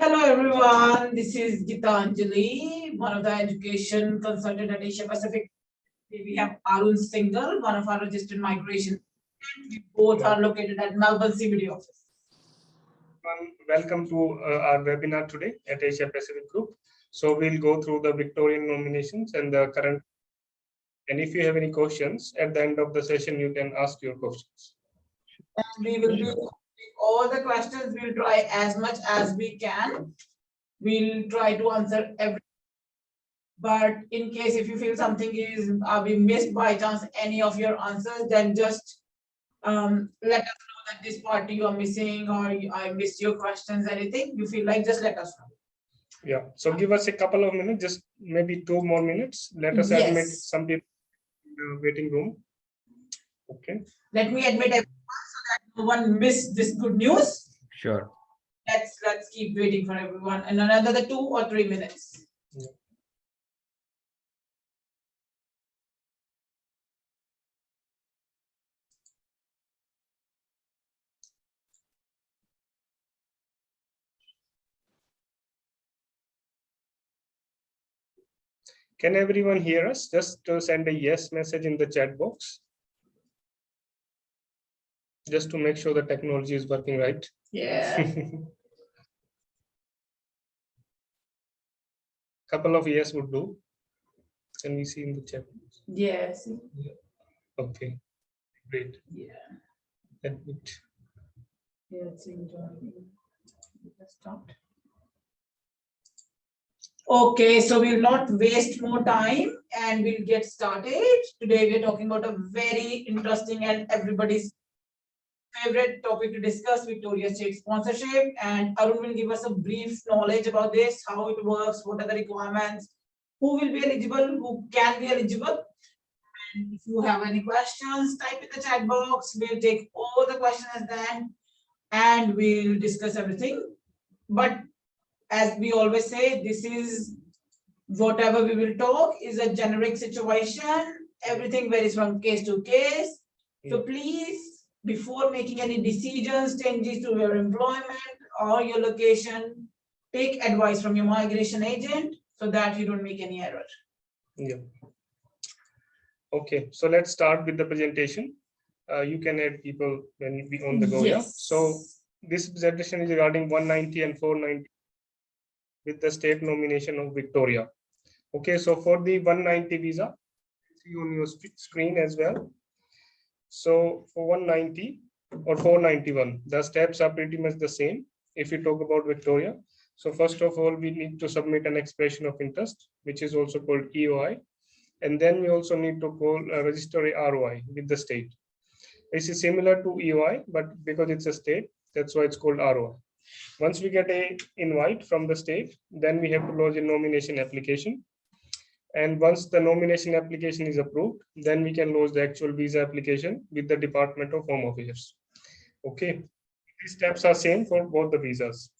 Hello everyone, this is Gitanjali, one of the education consultant at Asia Pacific. We have Arun Singhal, one of our registered migration. We both are located at Melbourne CBD office. Welcome to our webinar today at Asia Pacific Group. So we'll go through the Victorian nominations and the current. And if you have any questions at the end of the session, you can ask your questions. And we will do all the questions. We'll try as much as we can. We'll try to answer every. But in case if you feel something is we missed by chance any of your answers, then just let us know that this part you are missing or I missed your questions, anything you feel like, just let us know. Yeah, so give us a couple of minutes, just maybe 2 more minutes. Let us admit some people in the waiting room. Okay. Let me admit everyone so that no one missed this good news. Sure. Let's keep waiting for everyone and another 2 or 3 minutes. Yeah. Can everyone hear us? Just to send a yes message in the chat box. Just to make sure the technology is working right. Yeah. Couple of yes would do. Can we see in the chat box? Yes. Yeah. Okay. Great. Yeah. Admit. Yeah, it's stopped. Okay, so we'll not waste more time and we'll get started. Today we're talking about a very interesting and everybody's favorite topic to discuss, Victoria State sponsorship. And Arun will give us a brief knowledge about this, how it works, what are the requirements, who will be eligible, who can be eligible. And if you have any questions, type in the chat box. We'll take all the questions then and we'll discuss everything. But as we always say, this is whatever we will talk is a generic situation. Everything varies from case to case. So please, before making any decisions, changes to your employment or your location, take advice from your migration agent so that you don't make any error. Yeah. Okay, so let's start with the presentation. You can add people when you be on the go. Yes. Yeah. So this presentation is regarding 190 and 490 with the state nomination of Victoria. Okay, so for the 190 visa, see on your screen as well. So for 190 or 491, the steps are pretty much the same if you talk about Victoria. So first of all, we need to submit an expression of interest, which is also called EOI. And then we also need to register a ROI with the state. This is similar to EOI, but because it's a state, that's why it's called ROI. Once we get a invite from the state, then we have to lodge a nomination application. And once the nomination application is approved, then we can lodge the actual visa application with the Department of Home Affairs. Okay, these steps are same for both the visas.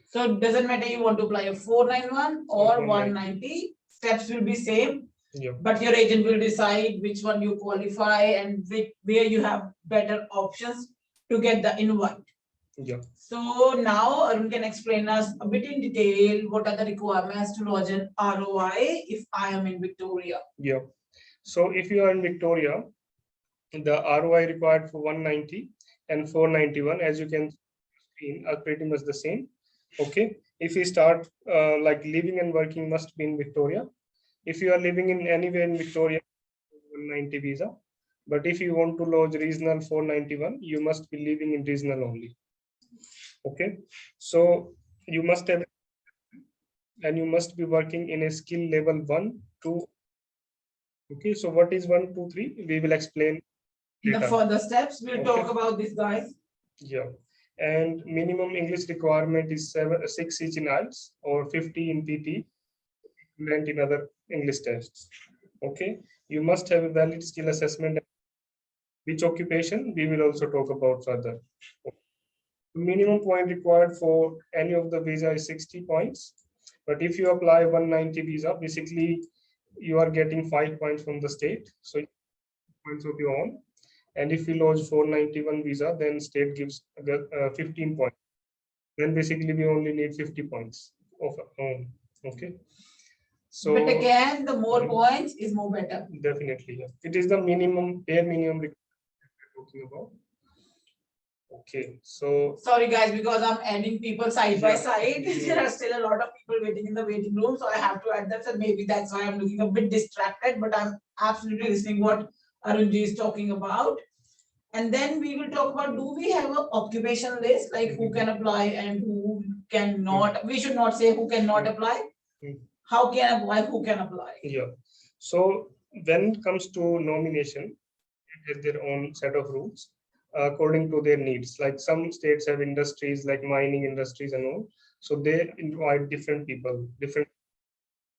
So it doesn't matter you want to apply a 491 or 190, steps will be same. Yeah. But your agent will decide which one you qualify and where you have better options to get the invite. Yeah. So now Arun can explain us a bit in detail what are the requirements to lodge an ROI if I am in Victoria. Yeah. So if you are in Victoria, the ROI required for 190 and 491, as you can see, are pretty much the same. Okay. If you start like living and working must be in Victoria. If you are living in anywhere in Victoria, 190 visa. But if you want to lodge regional 491, you must be living in regional only. Okay, so you must have, and you must be working in a skill level 1, 2. Okay, so what is 1, 2, 3? We will explain later. The further steps, we'll talk about this, guys. Yeah, and minimum English requirement is 6 each in IELTS or 50 in PT, and in other English tests. Okay, you must have a valid skill assessment. Which occupation we will also talk about further. Minimum point required for any of the visa is 60 points. But if you apply 190 visa, basically you are getting 5 points from the state. So points of your own. And if you lodge 491 visa, then state gives 15 points. then basically we only need 50 points of okay. So but again, the more points is more better. Definitely, yeah. It is the minimum, bare minimum we're talking about. Okay, so sorry guys, because I'm adding people side by side. Yeah. There are still a lot of people waiting in the waiting room, so I have to add them. So maybe that's why I'm looking a bit distracted, but I'm absolutely listening what Arunji is talking about. And then we will talk about, do we have an occupation list, like who can apply and who cannot? We should not say who cannot apply. How can apply, who can apply? Yeah. So when it comes to nomination, it has their own set of rules according to their needs. Like some states have industries like mining industries and all, so they invite different people, different.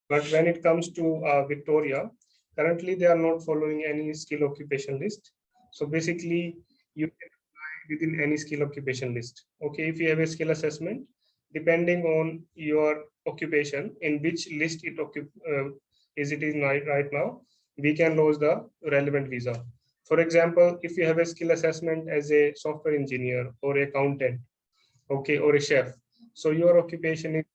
But when it comes to Victoria, currently they are not following any skill occupation list. So basically, you can apply within any skill occupation list. Okay, if you have a skill assessment, depending on your occupation, in which list is it in right now, we can lose the relevant visa. For example, if you have a skill assessment as a software engineer or accountant, okay, or a chef, so your occupation is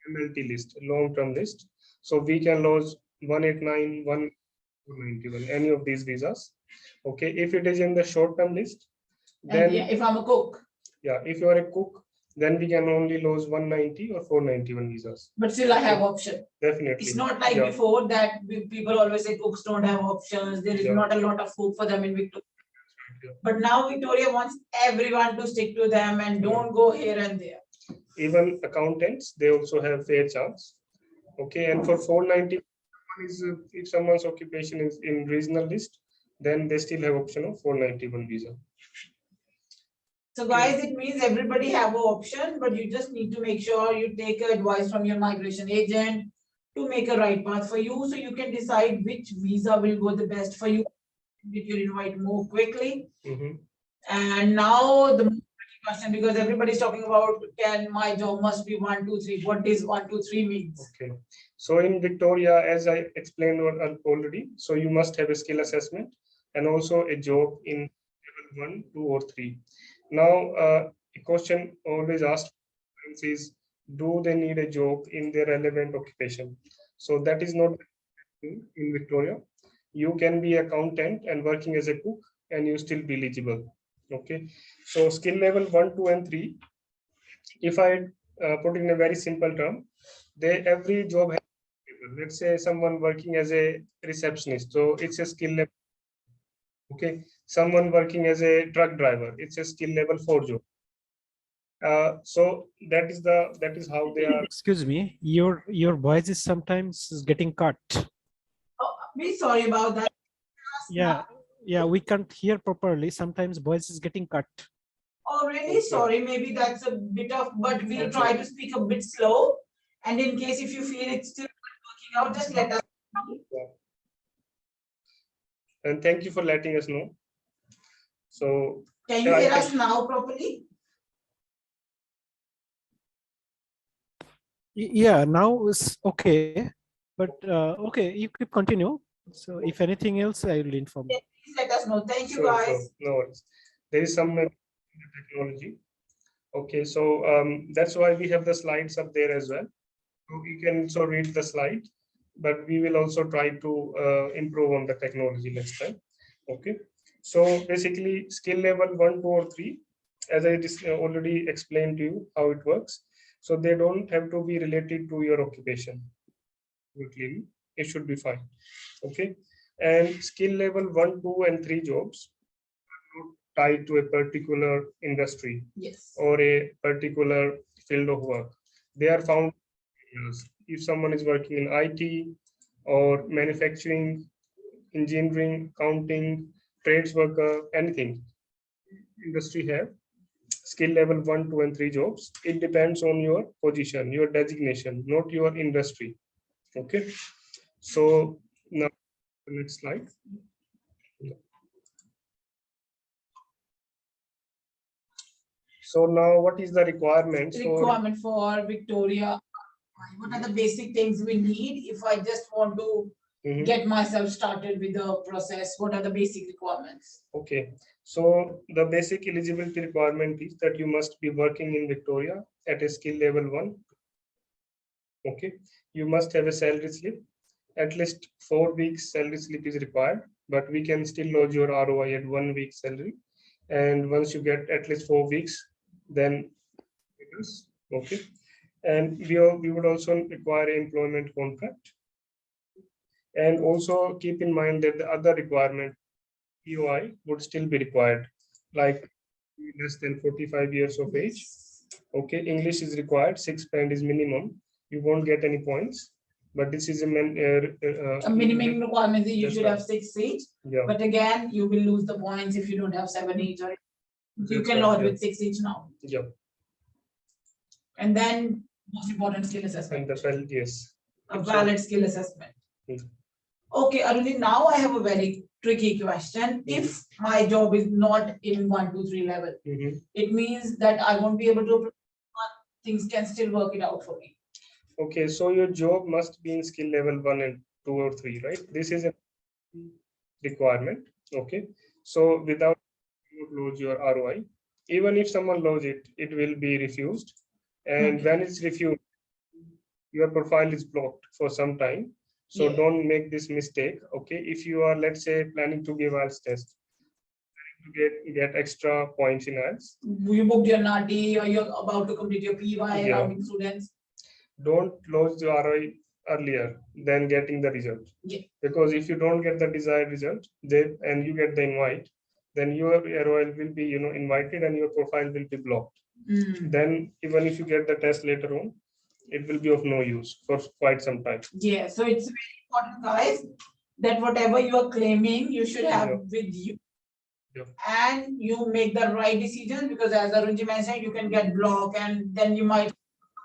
MLT list, long-term list. So we can lose 189, 191, any of these visas. Okay, if it is in the short-term list, then And if I'm a cook. Yeah, if you are a cook, then we can only lose 190 or 491 visas. But still I have option. Definitely. It's not like before that people always say cooks don't have options. There is not a lot of hope for them in Victoria. But now Victoria wants everyone to stick to them and don't go here and there. Even accountants, they also have fair chance. Okay, and for 490, if someone's occupation is in regional list, then they still have option of 491 visa. So guys, it means everybody have an option, but you just need to make sure you take advice from your migration agent to make a right path for you, so you can decide which visa will go the best for you, get your invite more quickly. And now the question, because everybody's talking about, can my job must be 1, 2, 3. What does 1, 2, 3 means? Okay. So in Victoria, as I explained already, so you must have a skill assessment and also a job in level 1, 2, or 3. Now, a question always asked is, do they need a job in their relevant occupation? So that is not in Victoria. You can be accountant and working as a cook, and you still be eligible. Okay, so skill level 1, 2, and 3. If I put in a very simple term, every job has, let's say someone working as a receptionist, so it's a skill level. Okay, someone working as a truck driver, it's a skill level 4 job. So that is how they are. Excuse me, your voice is sometimes getting cut. Oh, be sorry about that. Yeah, we can't hear properly. Sometimes voice is getting cut. Oh, really? Sorry, maybe that's a bit of, but we'll try to speak a bit slow. And in case if you feel it's still working out, just let us know. And thank you for letting us know. So can you hear us now properly? Yeah, now is okay. But okay, you could continue. So if anything else, I will inform you. Please let us know. Thank you, guys. Sure. No worries. There is some technology. Okay, so that's why we have the slides up there as well. So you can also read the slide, but we will also try to improve on the technology next time. Okay, so basically skill level 1, 2, or 3, as I already explained to you how it works. So they don't have to be related to your occupation. It should be fine. Okay, and skill level 1, 2, and 3 jobs are not tied to a particular industry. Yes. Or a particular field of work. They are found. If someone is working in IT or manufacturing, engineering, accounting, trades worker, anything, industry have skill level 1, 2, and 3 jobs. It depends on your position, your designation, not your industry. Okay, so now the next slide. So now what is the requirement for Victoria? What are the basic things we need if I just want to get myself started with the process? What are the basic requirements? Okay, so the basic eligibility requirement is that you must be working in Victoria at a skill level 1. Okay, you must have a salary slip. At least 4 weeks salary slip is required, but we can still lodge your ROI at 1 week salary. And once you get at least 4 weeks, then it is okay. And we would also require an employment contract. And also keep in mind that the other requirement, EOI, would still be required, like less than 45 years of age. Okay, English is required, 6 band is minimum. You won't get any points, but this is a minimum requirement is you That's should right. have 6 each. Yeah, But again, you will lose the points if you don't have 7 each, or you That's can right, lodge yeah. with 6 each now. yeah, And then most important skill assessment, and the felt, yes. a valid skill assessment. Hmm. Okay, Aruni, now I have a very tricky question. If my job is not in 1, 2, 3 level, Mhm. it means that I won't be able to, things can still work it out for me. Okay, so your job must be in skill level 1 and 2 or 3, right? This is a requirement. Okay, so without lose your ROI, even if someone loads it, it will be refused. And Okay. when it's refused, your profile is blocked for some time. So Yeah. don't make this mistake. Okay, if you are, let's say, planning to give IELTS test, to get extra points in IELTS, You booked your NATI or you're about to complete your PY Yeah. routing students. don't lodge the ROI earlier than getting the result. Yeah. Because if you don't get the desired result, and you get the invite, then your ROI will be, invited and your profile will be blocked. Then even if you get the test later on, it will be of no use for quite some time. Yeah, so it's very important, guys, that whatever you are claiming, you should have Yeah. with you. Yeah. And you make the right decision, because as Arunji mentioned, you can get blocked and then you might,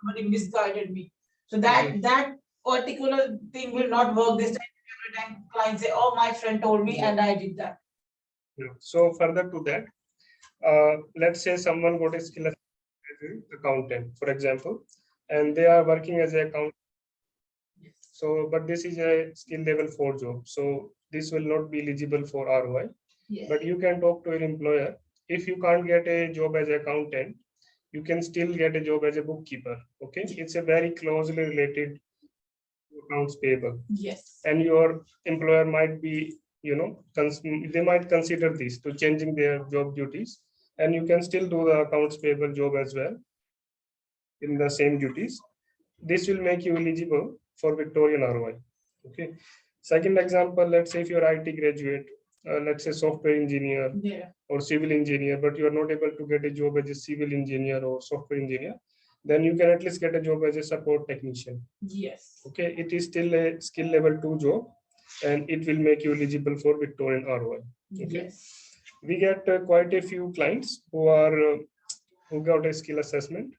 somebody misguided me. So that particular thing will not work this time. Every time clients say, oh, my friend told me Yeah. and I did that. Yeah. So further to that, let's say someone got a skill as an accountant, for example, and they are working as an accountant. So, but this is a skill level 4 job. So this will not be eligible for ROI. Yeah. But you can talk to your employer. If you can't get a job as an accountant, you can still get a job as a bookkeeper. Okay, it's a very closely related to accounts payable. Yes. And your employer might be, they might consider this to changing their job duties, and you can still do the accounts payable job as well in the same duties. This will make you eligible for Victorian ROI. Okay. Second example, let's say if you're IT graduate, let's say software engineer Yeah. or civil engineer, but you are not able to get a job as a civil engineer or software engineer, then you can at least get a job as a support technician. Yes. Okay, it is still a skill level 2 job, and it will make you eligible for Victorian ROI. Okay. Yes. We get quite a few clients who got a skill assessment,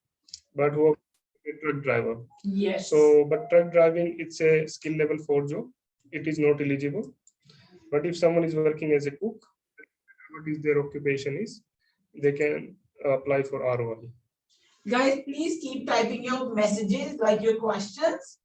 but who are a truck driver. Yes. So, but truck driving, it's a skill level 4 job. It is not eligible. But if someone is working as a cook, what is their occupation is, they can apply for ROI. Guys, please keep typing your messages, like your questions.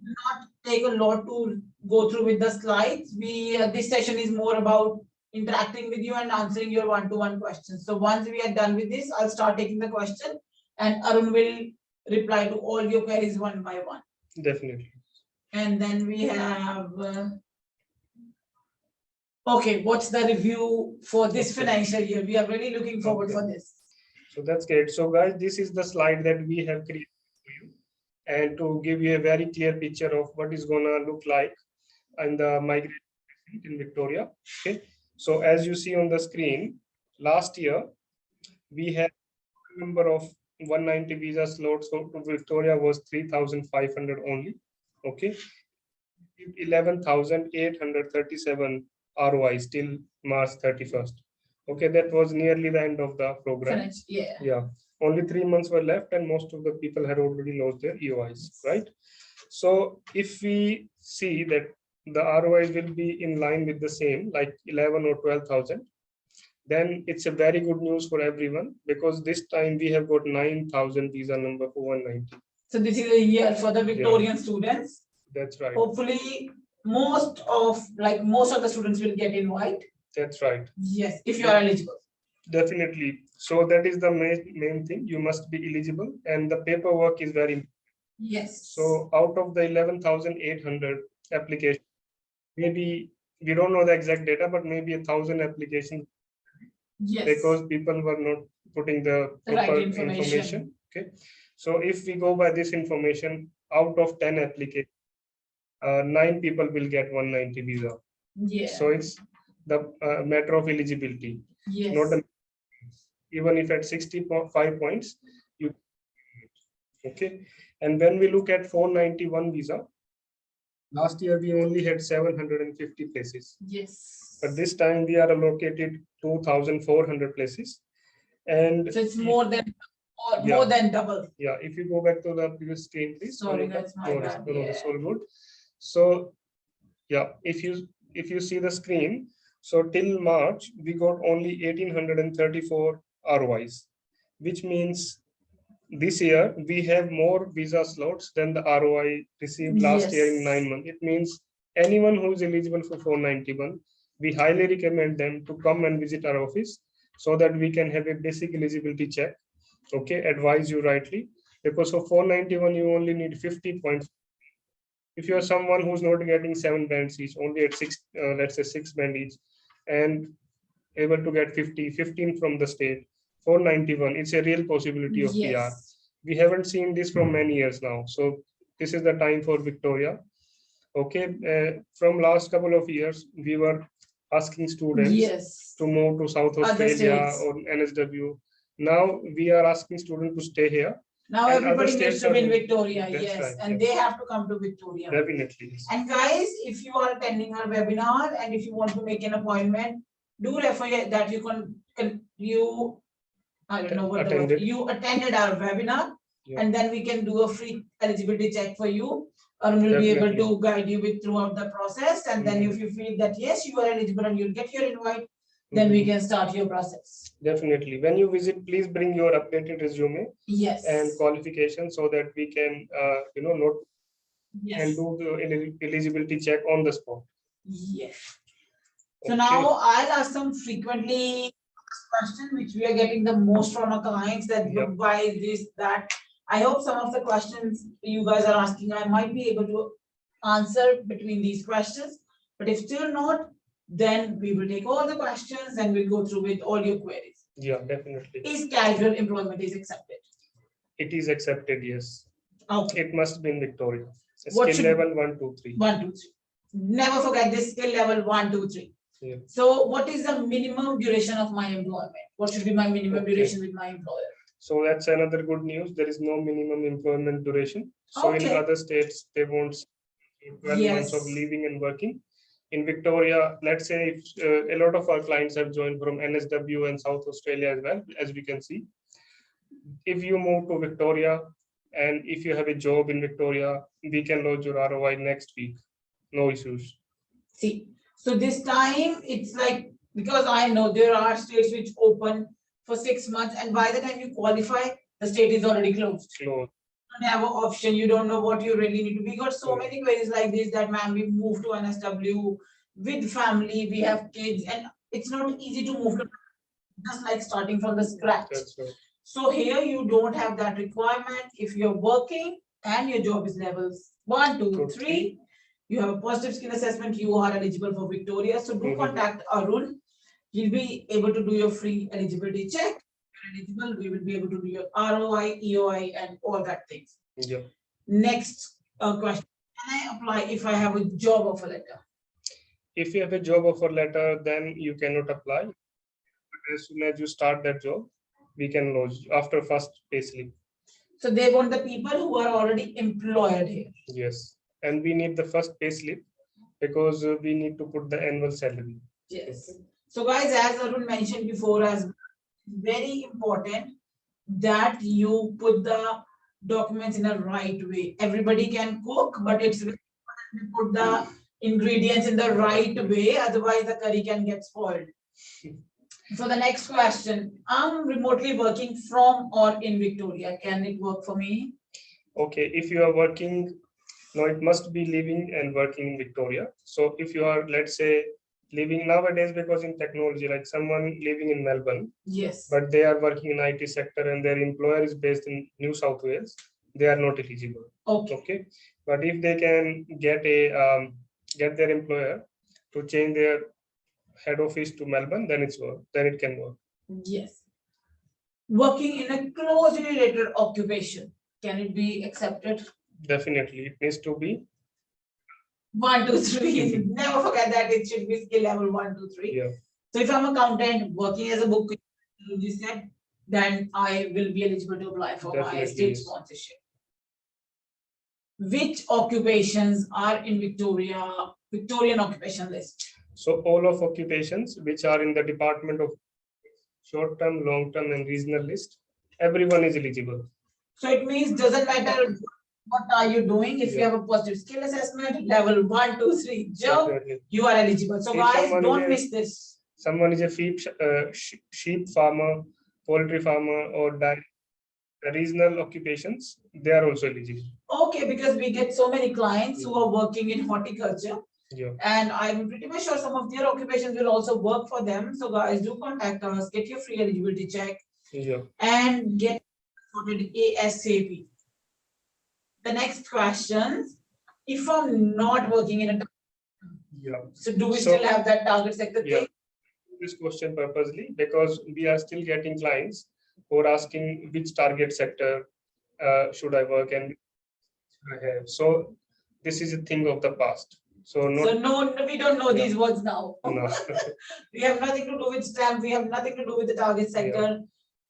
Do not take a lot to go through with the slides. This session is more about interacting with you and answering your one-to-one questions. So once we are done with this, I'll start taking the question and Arun will reply to all your queries one by one. Definitely. And then we have, okay, what's the review for this Okay. financial year? We are really looking forward Okay. for this. So that's great. So guys, this is the slide that we have created for you, and to give you a very clear picture of what is gonna look like in the migration in Victoria. Okay. So as you see on the screen, last year we had a number of 190 visa slots. So to Victoria was 3,500 only. Okay. 11,837 ROIs till March 31st. Okay, that was nearly the end of the program. Finish, yeah. Yeah, only 3 months were left, and most of the people had already lost their EOIs, right? So if we see that the ROIs will be in line with the same, like 11 or 12,000, then it's a very good news for everyone, because this time we have got 9,000 visa number for 190. So this is a year for the Victorian students. That's right. Hopefully most of the students will get invite. That's right. Yes, if you are eligible. Definitely. So that is the main thing. You must be eligible, and the paperwork is very important. Yes. So out of the 11,800 applications, maybe we don't know the exact data, but maybe 1,000 applications. Yes. Because people were not putting the proper right information. Okay. So if we go by this information, out of 10 applications, 9 people will get 190 visa. Yeah. So it's the matter of eligibility. Yes. Not the, even if at 65 points, you okay. And when we look at 491 visa, last year we only had 750 places. Yes. But this time we are allocated 2,400 places. And so it's more than more than double. Yeah, if you go back to the previous screen, please. Sorry, that's my bad. That's all good. So yeah, if you see the screen, so till March we got only 1,834 ROIs, which means this year we have more visa slots than the ROI received last year in 9 months. It means anyone who is eligible for 491, we highly recommend them to come and visit our office so that we can have a basic eligibility check. Okay, advise you rightly, because for 491 you only need 50 points. If you are someone who's not getting 7 bands each, only at 6, let's say 6 band each, and able to get 15 from the state, 491, it's a real possibility of PR. We haven't seen this from many years now, so this is the time for Victoria. Okay, from last couple of years we were asking students to move to South Australia or NSW. Now we are asking students to stay here. Now and everybody needs to be in Victoria, That's yes, right, and they have to come to Victoria. Definitely. And guys, if you are attending our webinar and if you want to make an appointment, do refer that you I don't know what the word, you attended our webinar, and then we can do a free eligibility check for you. Or we'll be able to guide you with throughout the process, and then if you feel that yes, you are eligible and you'll get your invite, then we can start your process. Definitely. When you visit, please bring your updated resume and qualifications so that we can, note and do the eligibility check on the spot. Yes. So now I'll ask some frequently asked questions which we are getting the most from our clients, that why this, that. I hope some of the questions you guys are asking, I might be able to answer between these questions. But if still not, then we will take all the questions and we'll go through with all your queries. Yeah, definitely. Is casual employment is accepted? It is accepted, yes. Okay. It must be in Victoria. What Skill level 1, 2, 3. 1, 2, 3. Never forget this, skill level 1, 2, 3. Yeah. So what is the minimum duration of my employment? What should be my minimum duration with my employer? So that's another good news. There is no minimum employment duration. So in other states, they won't 12 months of living and working. In Victoria, let's say if a lot of our clients have joined from NSW and South Australia as well, as we can see. If you move to Victoria and if you have a job in Victoria, we can lodge your ROI next week. No issues. See, so this time it's like, because I know there are states which open for 6 months, and by the time you qualify, the state is already closed. You don't have an option, you don't know what you really need to. We got so many queries like this, that ma'am, we moved to NSW with family, we have kids, and it's not easy to move to, just like starting from the scratch. So here you don't have that requirement. If you're working and your job is levels 1, 2, 3, you have a positive skill assessment, you are eligible for Victoria. So do contact Arun. He'll be able to do your free eligibility check. If you're eligible, we will be able to do your ROI, EOI, and all that things. Yeah. Next question. Can I apply if I have a job offer letter? If you have a job offer letter, then you cannot apply. But as soon as you start that job, we can lodge after first payslip. So they want the people who are already employed here. Yes. And we need the first payslip because we need to put the annual salary. Yes. Okay. So guys, as Arun mentioned before, as very important that you put the documents in the right way. Everybody can cook, but it's very important to put the ingredients in the right way, otherwise the curry can get spoiled. So the next question, I'm remotely working from or in Victoria. Can it work for me? Okay, if you are working No, it must be living and working in Victoria. So if you are, let's say, living nowadays, because in technology, like someone living in Melbourne, Yes. but they are working in IT sector and their employer is based in New South Wales, they are not eligible. Okay. Okay. But if they can get get their employer to change their head office to Melbourne, then then it can work. Yes. Working in a closely related occupation, can it be accepted? Definitely, it needs to be. 1, 2, 3. Never forget that it should be skill level 1, 2, 3. Yeah. So if I'm accountant working as a bookkeeper, you said, then I will be eligible to apply for my Definitely, state yes. sponsorship. Which occupations are in Victorian occupation list? So all of occupations which are in the Department of short-term, long-term, and regional list, everyone is eligible. So it means doesn't matter what are you doing. If you Yeah. have a positive skill assessment, level 1, 2, 3, job, Definitely. you are eligible. So If guys, someone don't is- miss this. Someone is a sheep farmer, poultry farmer, or regional occupations, they are also eligible. Okay, because we get so many clients who are working in horticulture. Yeah. And I'm pretty much sure some of their occupations will also work for them. So guys, do contact us, get your free eligibility check, Yeah. and get sorted ASAP. The next question, if I'm not working in a, Yeah. so do we So- still have that target sector Yeah. thing? This question purposely because we are still getting clients who are asking which target sector should I work and I have. So this is a thing of the past. So So no, we don't know Yeah. these words now. no. We have nothing to do with STEM. We have nothing to do with the target sector.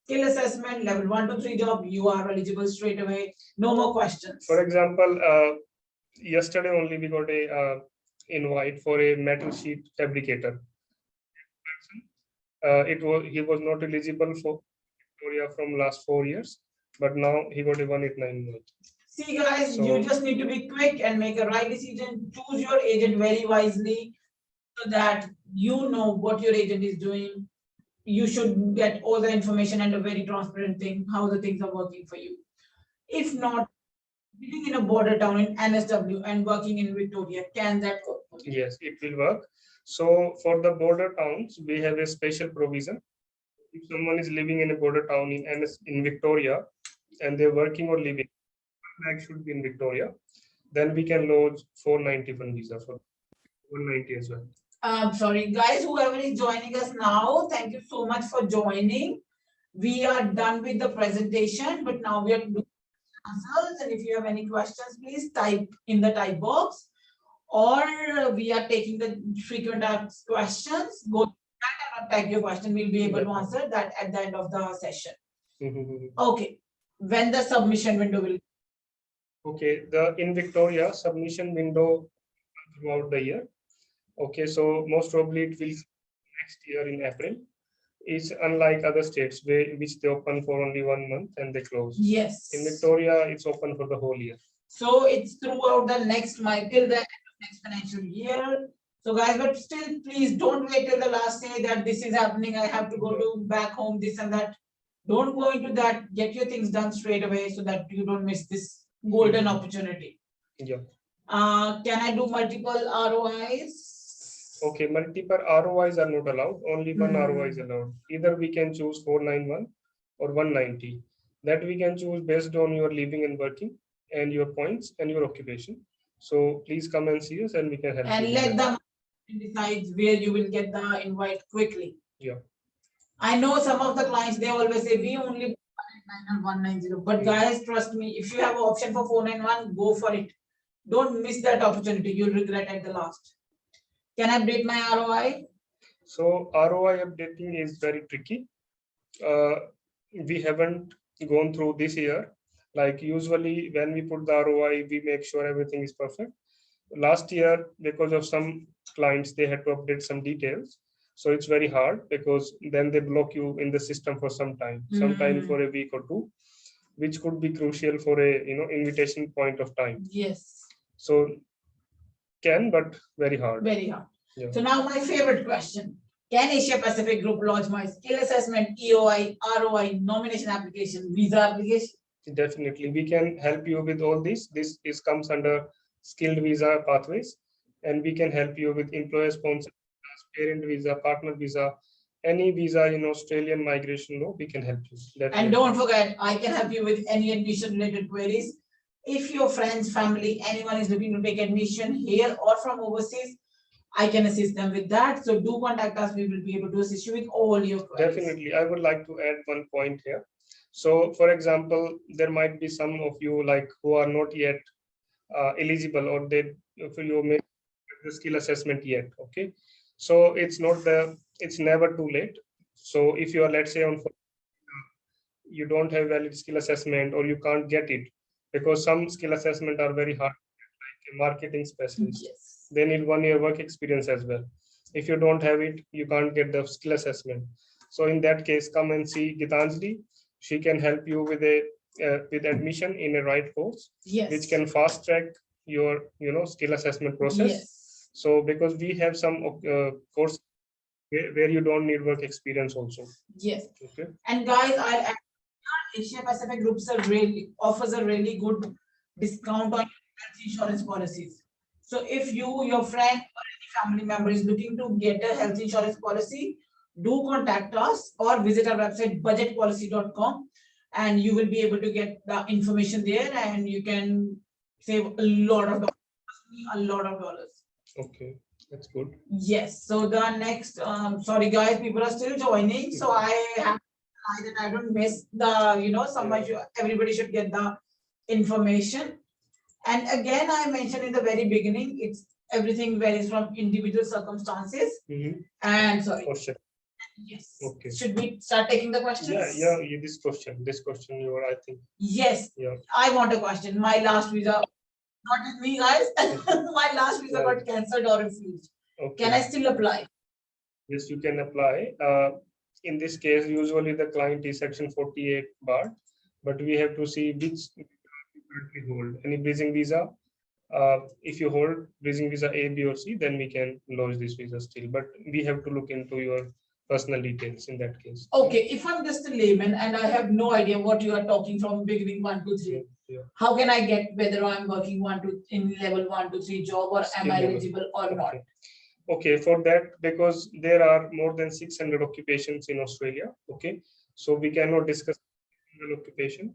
Skill assessment, level 1 to 3 job, you are eligible straight away. No more questions. For example, yesterday only we got a invite for a metal sheet fabricator. He was not eligible for Victoria from last 4 years, but now he got a 189 month. See guys, So- you just need to be quick and make a right decision. Choose your agent very wisely so that you know what your agent is doing. You should get all the information and a very transparent thing, how the things are working for you. If not, living in a border town in NSW and working in Victoria, can that work? Yes, it will work. So for the border towns, we have a special provision. If someone is living in a border town in Victoria and they're working or living, flag should be in Victoria, then we can lodge 491 visa for 190 as well. Sorry, guys, whoever is joining us now, thank you so much for joining. We are done with the presentation, but now we are doing answers. And if you have any questions, please type in the type box. Or we are taking the frequent asked questions. Go to that and type your question. We'll be able to answer that at the end of the session. Okay. When the submission window will. Okay, in Victoria submission window throughout the year. Okay, so most probably it will next year in April. It's unlike other states which they open for only 1 month and they close. Yes. In Victoria, it's open for the whole year. So it's throughout the next month till the end of next financial year. So guys, but still, please don't wait till the last day that this is happening. I have to go to back home, this and that. Don't go into that. Get your things done straight away so that you don't miss this golden opportunity. Yeah. Can I do multiple ROIs? Okay, multiple ROIs are not allowed. Only one ROI is allowed. Either we can choose 491 or 190. That we can choose based on your living and working and your points and your occupation. So please come and see us and we can help you. And with let that. them decide where you will get the invite quickly. Yeah. I know some of the clients, they always say we only 189 and 190. But guys, trust me, if you have an option for 491, go for it. Don't miss that opportunity. You'll regret at the last. Can I update my ROI? So ROI updating is very tricky. We haven't gone through this year. Like usually when we put the ROI, we make sure everything is perfect. Last year, because of some clients, they had to update some details. So it's very hard because then they block you in the system for some time, sometime for a week or two, which could be crucial for a invitation point of time. Yes. So but very hard. Very hard. Yeah. So now my favorite question. Can Asia Pacific Group launch my skill assessment, EOI, ROI, nomination application, visa application? Definitely, we can help you with all this. This comes under skilled visa pathways, and we can help you with employer sponsored parent visa, partner visa, any visa in Australian migration law, we can help you. And don't forget, I can help you with any admission related queries. If your friends, family, anyone is looking to take admission here or from overseas, I can assist them with that. So do contact us. We will be able to assist you with all your queries. Definitely. I would like to add one point here. So for example, there might be some of you like who are not yet eligible, or if you may the skill assessment yet. Okay. So it's never too late. So if you are, let's say, you don't have valid skill assessment or you can't get it, because some skill assessment are very hard, like a marketing specialist. Yes. They need 1 year work experience as well. If you don't have it, you can't get the skill assessment. So in that case, come and see Gitanjali. She can help you with with admission in a right course, Yes. which can fast track your skill assessment process. Yes. So because we have some course where you don't need work experience also. Yes. Okay. And guys, Asia Pacific groups offers a really good discount on health insurance policies. So if you, your friend, or any family member is looking to get a health insurance policy, do contact us or visit our website budgetpolicy.com, and you will be able to get the information there, and you can save a lot of dollars. Okay, that's good. Yes. So the next, sorry guys, people are still joining, so I have that I don't miss the, someone everybody should get the information. And again, I mentioned in the very beginning, it's everything varies from individual circumstances. And sorry. Question. Yes. Okay. Should we start taking the questions? Yeah. This question you are, I think. Yes. Yeah. I want a question. My last visa, not with me, guys. My last visa got cancelled or refused. Okay. Can I still apply? Yes, you can apply. In this case, usually the client is section 48 bar, but we have to see which you currently hold. Any bridging visa? If you hold bridging visa A, B, or C, then we can launch this visa still. But we have to look into your personal details in that case. Okay, if I'm just a layman and I have no idea what you are talking from beginning 1 to 3, how can I get whether I'm working in level 1 to 3 job, or am I eligible or not? Okay, for that, because there are more than 600 occupations in Australia. Okay, so we cannot discuss single occupation.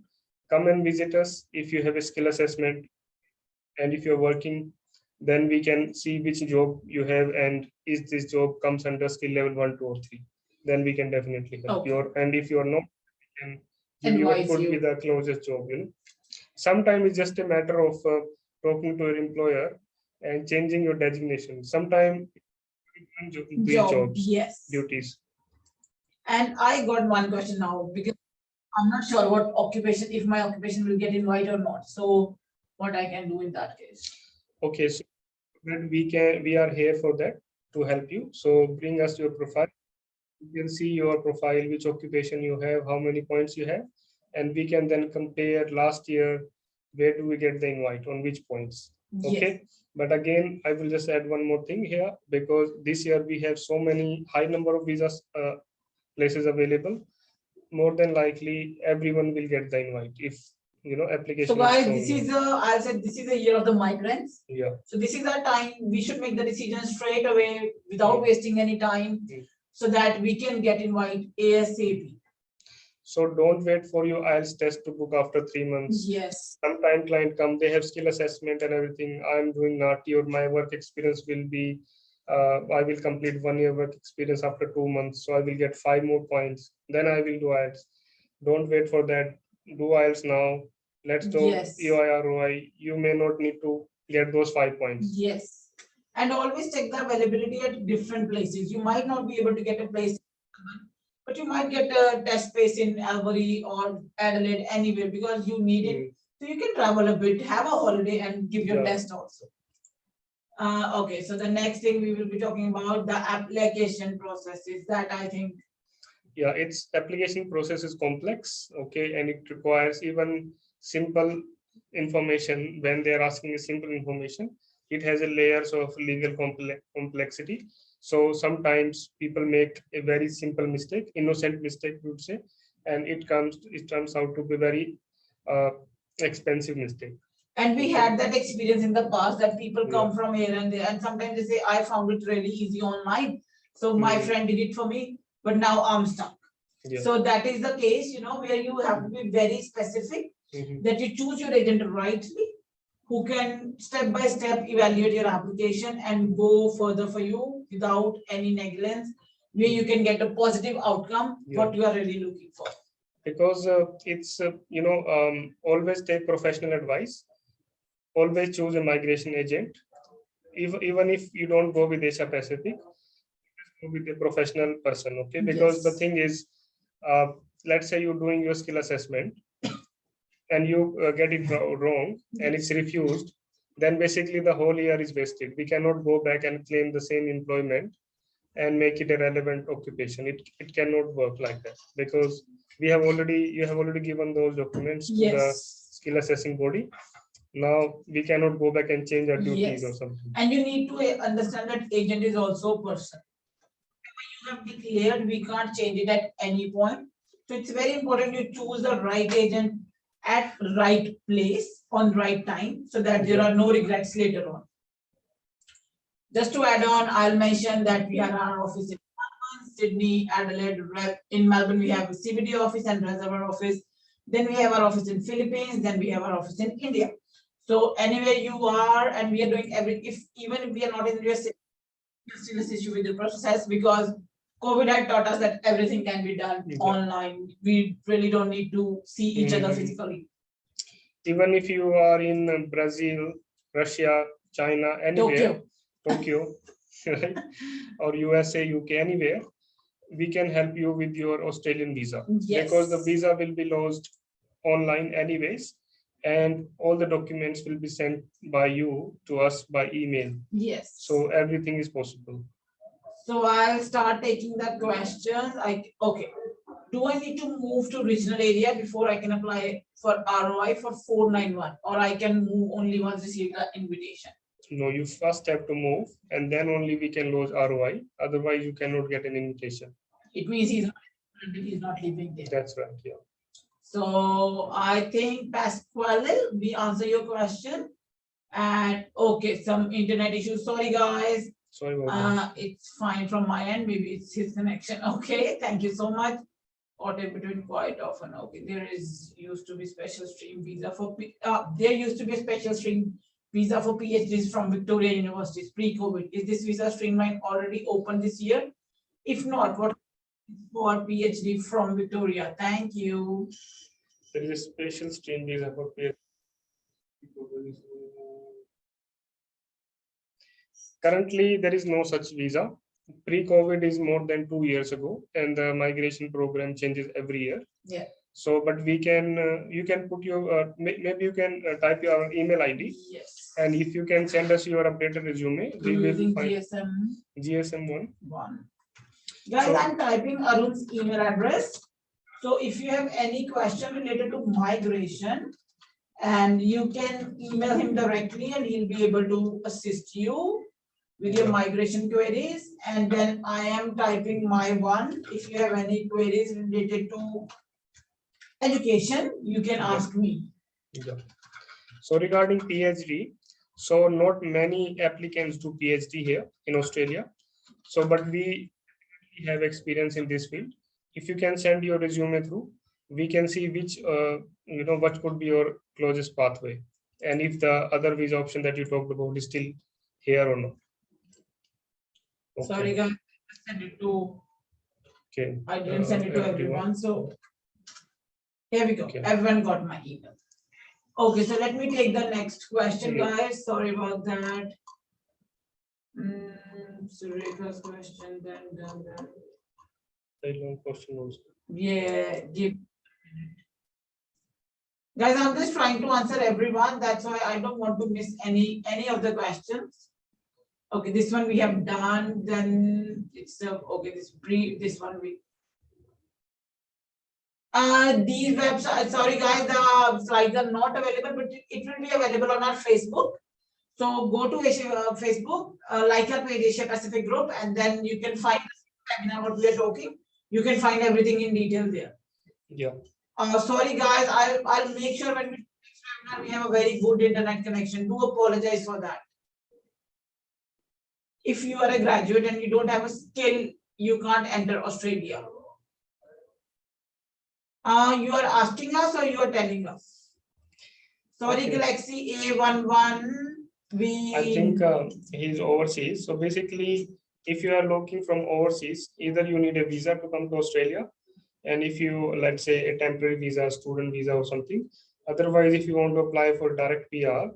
Come and visit us if you have a skill assessment, and if you're working, then we can see which job you have and is this job comes under skill level 1, 2, or 3. Then we can definitely help you. And if you are not, we can give you a foot with the closest job. Sometimes it's just a matter of talking to your employer and changing your designation. Sometimes jobs, yes, duties. And I got one question now, because I'm not sure what occupation, if my occupation will get invited or not. So what I can do in that case? Okay, so we are here for that, to help you. So bring us your profile. You can see your profile, which occupation you have, how many points you have, and we can then compare last year, where do we get the invite, on which points. Okay. But again, I will just add one more thing here, because this year we have so many high number of visas places available. More than likely, everyone will get the invite if application. So guys, I'll say this is a year of the migrants. Yeah. So this is our time. We should make the decision straight away without wasting any time, so that we can get invite ASAP. So don't wait for your IELTS test to book after 3 months. Yes. Sometime client come, they have skill assessment and everything. I'm doing NATI, or my work experience will be, I will complete 1 year work experience after 2 months. So I will get 5 more points. Then I will do IELTS. Don't wait for that. Do IELTS now. Let's do EOI, ROI. You may not need to get those 5 points. Yes. And always check the availability at different places. You might not be able to get a place, but you might get a test space in Albury or Adelaide, anywhere, because you need it. So you can travel a bit, have a holiday, and give your test also. Okay, so the next thing we will be talking about, the application process. Is that, I think. Yeah, its application process is complex. Okay, and it requires even simple information. When they are asking a simple information, it has a layers of legal complexity. So sometimes people make a very simple mistake, innocent mistake, we would say, and it turns out to be very expensive mistake. And we had that experience in the past that people come Yeah. from here and there, and sometimes they say, I found it really easy online. So my Mhm. friend did it for me, but now I'm stuck. Yeah. So that is the case, where you have to be very specific, Mhm. that you choose your agent rightly, who can step by step evaluate your application and go further for you without any negligence, where you can get a positive outcome, what you are really looking for. Because it's always take professional advice, always choose a migration agent, even if you don't go with Asia Pacific, go with a professional person, okay? Because the Yes. thing is, let's say you're doing your skill assessment and you get it wrong and it's refused, then basically the whole year is wasted. We cannot go back and claim the same employment and make it a relevant occupation. It cannot work like that, because you have already given those documents to the Yes. skill assessing body. Now we cannot go back and change our duties or Yes. something. And you need to understand that agent is also a person. You have declared, we can't change it at any point. So it's very important you choose the right agent at right place on right time, so that there are no regrets later on. Just to add on, I'll mention that we have our office in Melbourne, Sydney, Adelaide. In Melbourne, we have a CBD office and Reservoir office. Then we have our office in Philippines. Then we have our office in India. So anywhere you are, and we are doing even if we are not in India, we still assist you with the process, because COVID had taught us that everything can be done online. We really don't need to see each other physically. Even if you are in Brazil, Russia, China, anywhere, Tokyo, right? Or USA, UK, anywhere, we can help you with your Australian visa. Yes. Because the visa will be lodged online anyways, and all the documents will be sent by you to us by email. Yes. So everything is possible. So I'll start taking the questions. Okay. Do I need to move to regional area before I can apply for ROI for 491, or I can move only once receive the invitation? No, you first have to move, and then only we can lodge ROI. Otherwise, you cannot get an invitation. It means he's not living there. That's right. Yeah. So I think Pasquale, we answer your question. And okay, some internet issues. Sorry, guys. Sorry about that. It's fine from my end. Maybe it's his connection. Okay, thank you so much. Auto between quite often. Okay, there used to be special stream visa for there used to be a special stream visa for PhDs from Victoria universities pre-COVID. Is this visa streamline already open this year? If not, what for PhD from Victoria? Thank you. There is a special stream visa for PhD. Currently, there is no such visa. Pre-COVID is more than 2 years ago, and the migration program changes every year. Yeah. So, but we can, you can put your, maybe you can type your email ID. Yes. And if you can send us your updated resume, we will Using find GSM one. Guys, So- I'm typing Arun's email address. So if you have any question related to migration, and you can email him directly and he'll be able to assist you with your migration queries. And then I am typing my one. If you have any queries related to education, you can ask me. Yeah. So regarding PhD, so not many applicants do PhD here in Australia. So, but we have experience in this field. If you can send your resume through, we can see which, what could be your closest pathway. And if the other visa option that you talked about is still here or not. Okay. Sorry guys, I send it to, Okay. I didn't send it to everyone. So here we go. Okay. Everyone got my email. Okay, so let me take the next question, Yeah. guys. Sorry about that. Sureka's question, then. Very long question also. Yeah, guys, I'm just trying to answer everyone. That's why I don't want to miss any of the questions. Okay, this one we have done. Then it's okay. This one we. These websites. Sorry, guys, the slides are not available, but it will be available on our Facebook. So go to Facebook, like our page Asia Pacific Group, and then you can find what we are talking. You can find everything in detail there. Yeah. Sorry guys, I'll make sure when we we have a very good internet connection. Do apologize for that. If you are a graduate and you don't have a skill, you can't enter Australia. You are asking us or you are telling us? Sorry, Okay. Galaxy A11. I think he's overseas. So basically, if you are looking from overseas, either you need a visa to come to Australia, and if you, let's say, a temporary visa, student visa or something. Otherwise, if you want to apply for direct PR,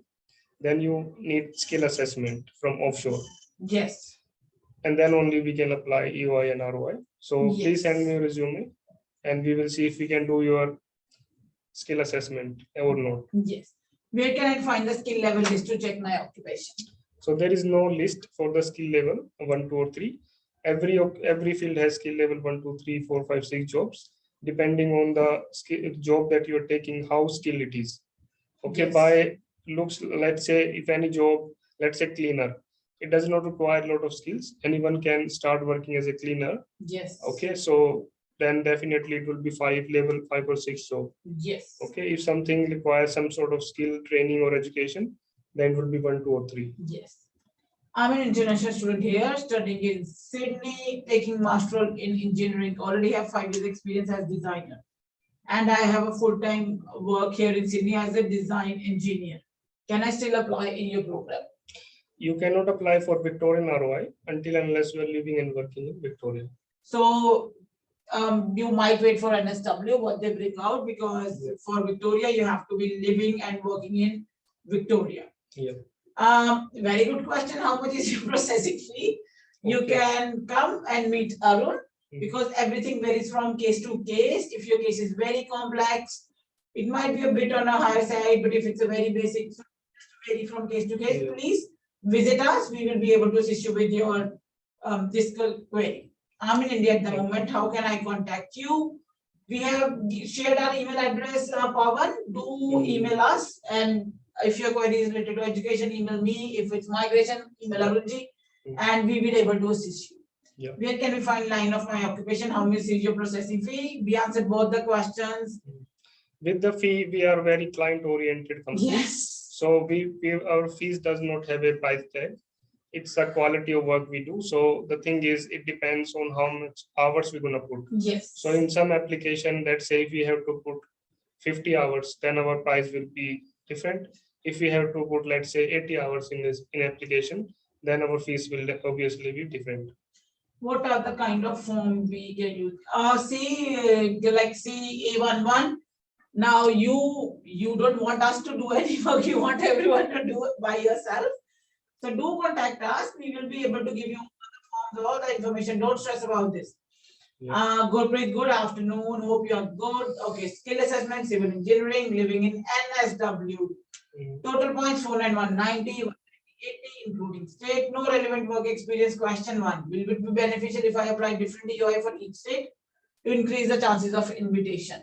then you need skill assessment from offshore, Yes. and then only we can apply EOI and ROI. So Yes. please send me your resume, and we will see if we can do your skill assessment or not. Yes. Where can I find the skill level list to check my occupation? So there is no list for the skill level 1, 2, or 3. Every field has skill level 1, 2, 3, 4, 5, 6 jobs, depending on the skill, job that you're taking, how skilled it is. Okay, Yes. by looks, let's say if any job, let's say cleaner, it does not require a lot of skills. Anyone can start working as a cleaner. Yes. Okay, so then definitely it will be level 5 or 6 job. Yes. Okay, if something requires some sort of skill training or education, then it will be 1, 2, or 3. Yes. I'm an international student here, studying in Sydney, taking master's in engineering. Already have 5 years experience as designer, and I have a full-time work here in Sydney as a design engineer. Can I still apply in your program? You cannot apply for Victorian ROI until unless you are living and working in Victoria. So you might wait for NSW, what they bring out, because Yeah. for Victoria, you have to be living and working in Victoria. Yeah. Very good question. How much is your processing fee? You Okay. can come and meet Arun, Mhm. because everything varies from case to case. If your case is very complex, it might be a bit on a higher side, but if it's a very basic, so just vary from case to case. Yeah. Please visit us. We will be able to assist you with your fiscal query. I'm in India at the moment. How can I contact you? We have shared our email address, Pawan. Do email us, and if your query is related to education, email me. If it's migration, email Arunji, and we will be able to assist you. Yeah. Where can we find line of my occupation? How much is your processing fee? We answered both the questions. With the fee, we are very client-oriented company. Yes. So our fees does not have a price tag. It's a quality of work we do. So the thing is, it depends on how much hours we're gonna put. Yes. So in some application, let's say if we have to put 50 hours, then our price will be different. If we have to put, let's say 80 hours in application, then our fees will obviously be different. What are the kind of form we can use? See, Galaxy A11. Now you don't want us to do any work. You want everyone to do it by yourself. So do contact us. We will be able to give you all the forms, all the information. Don't stress about this. Yeah. Gurpreet, good afternoon. Hope you are good. Okay, skill assessment, civil engineering, living in NSW. Total points 49190, 180, including state. No relevant work experience. Question 1. Will it be beneficial if I apply different EOI for each state to increase the chances of invitation?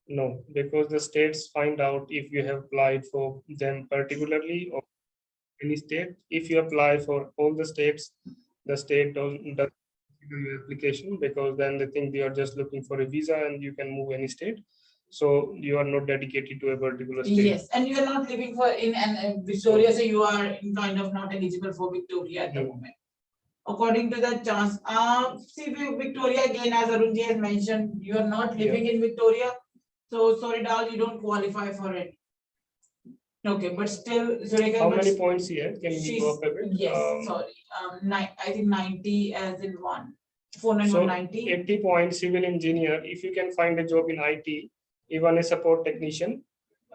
No, because the states find out if you have applied for them particularly or any state. If you apply for all the states, the state doesn't do your application, because then they think they are just looking for a visa and you can move any state. So you are not dedicated to a particular state. Yes, and you are not living for in Victoria, so you are kind of not eligible for Victoria at the moment. According to the chance, see Victoria again, as Arunji has mentioned, you are not living in Victoria. So sorry, Dal, you don't qualify for it. Okay, but still, Zureka, How many points he had? Can you go up a bit? Yes, sorry. I think 90 as in 1. 49190. 80 points civil engineer. If you can find a job in IT, even a support technician,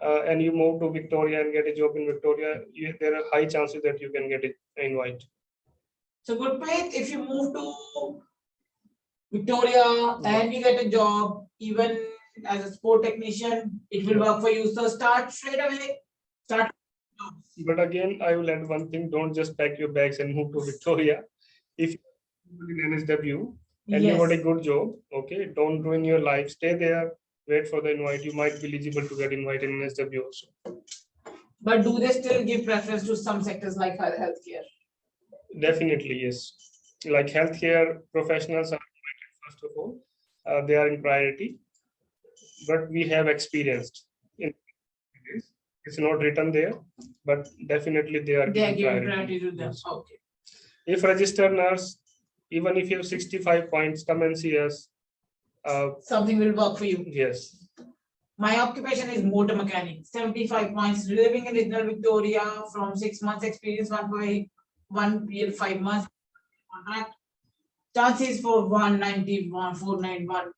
and you move to Victoria and get a job in Victoria, there are high chances that you can get an invite. So Gurpreet, if you move to Victoria and you get a job, even as a sport technician, it will work for you. So start straight away. Start. But again, I will add one thing: don't just pack your bags and move to Victoria. If you're in NSW and you got a good job, okay, don't ruin your life. Stay there, wait for the invite. You might be eligible to get invited in NSW also. But do they still give preference to some sectors like healthcare? Definitely, yes. Like healthcare professionals are invited first of all. They are in priority, but we have experienced in this. It's not written there, but definitely they are They are giving giving priority. priority to them. Yes. Okay. If registered nurse, even if you have 65 points, come and see us. Something will work for you. Yes. My occupation is motor mechanic, 75 points, living in regional Victoria from 6 months experience, 1 year, 5 months contract. Chances for 191, 491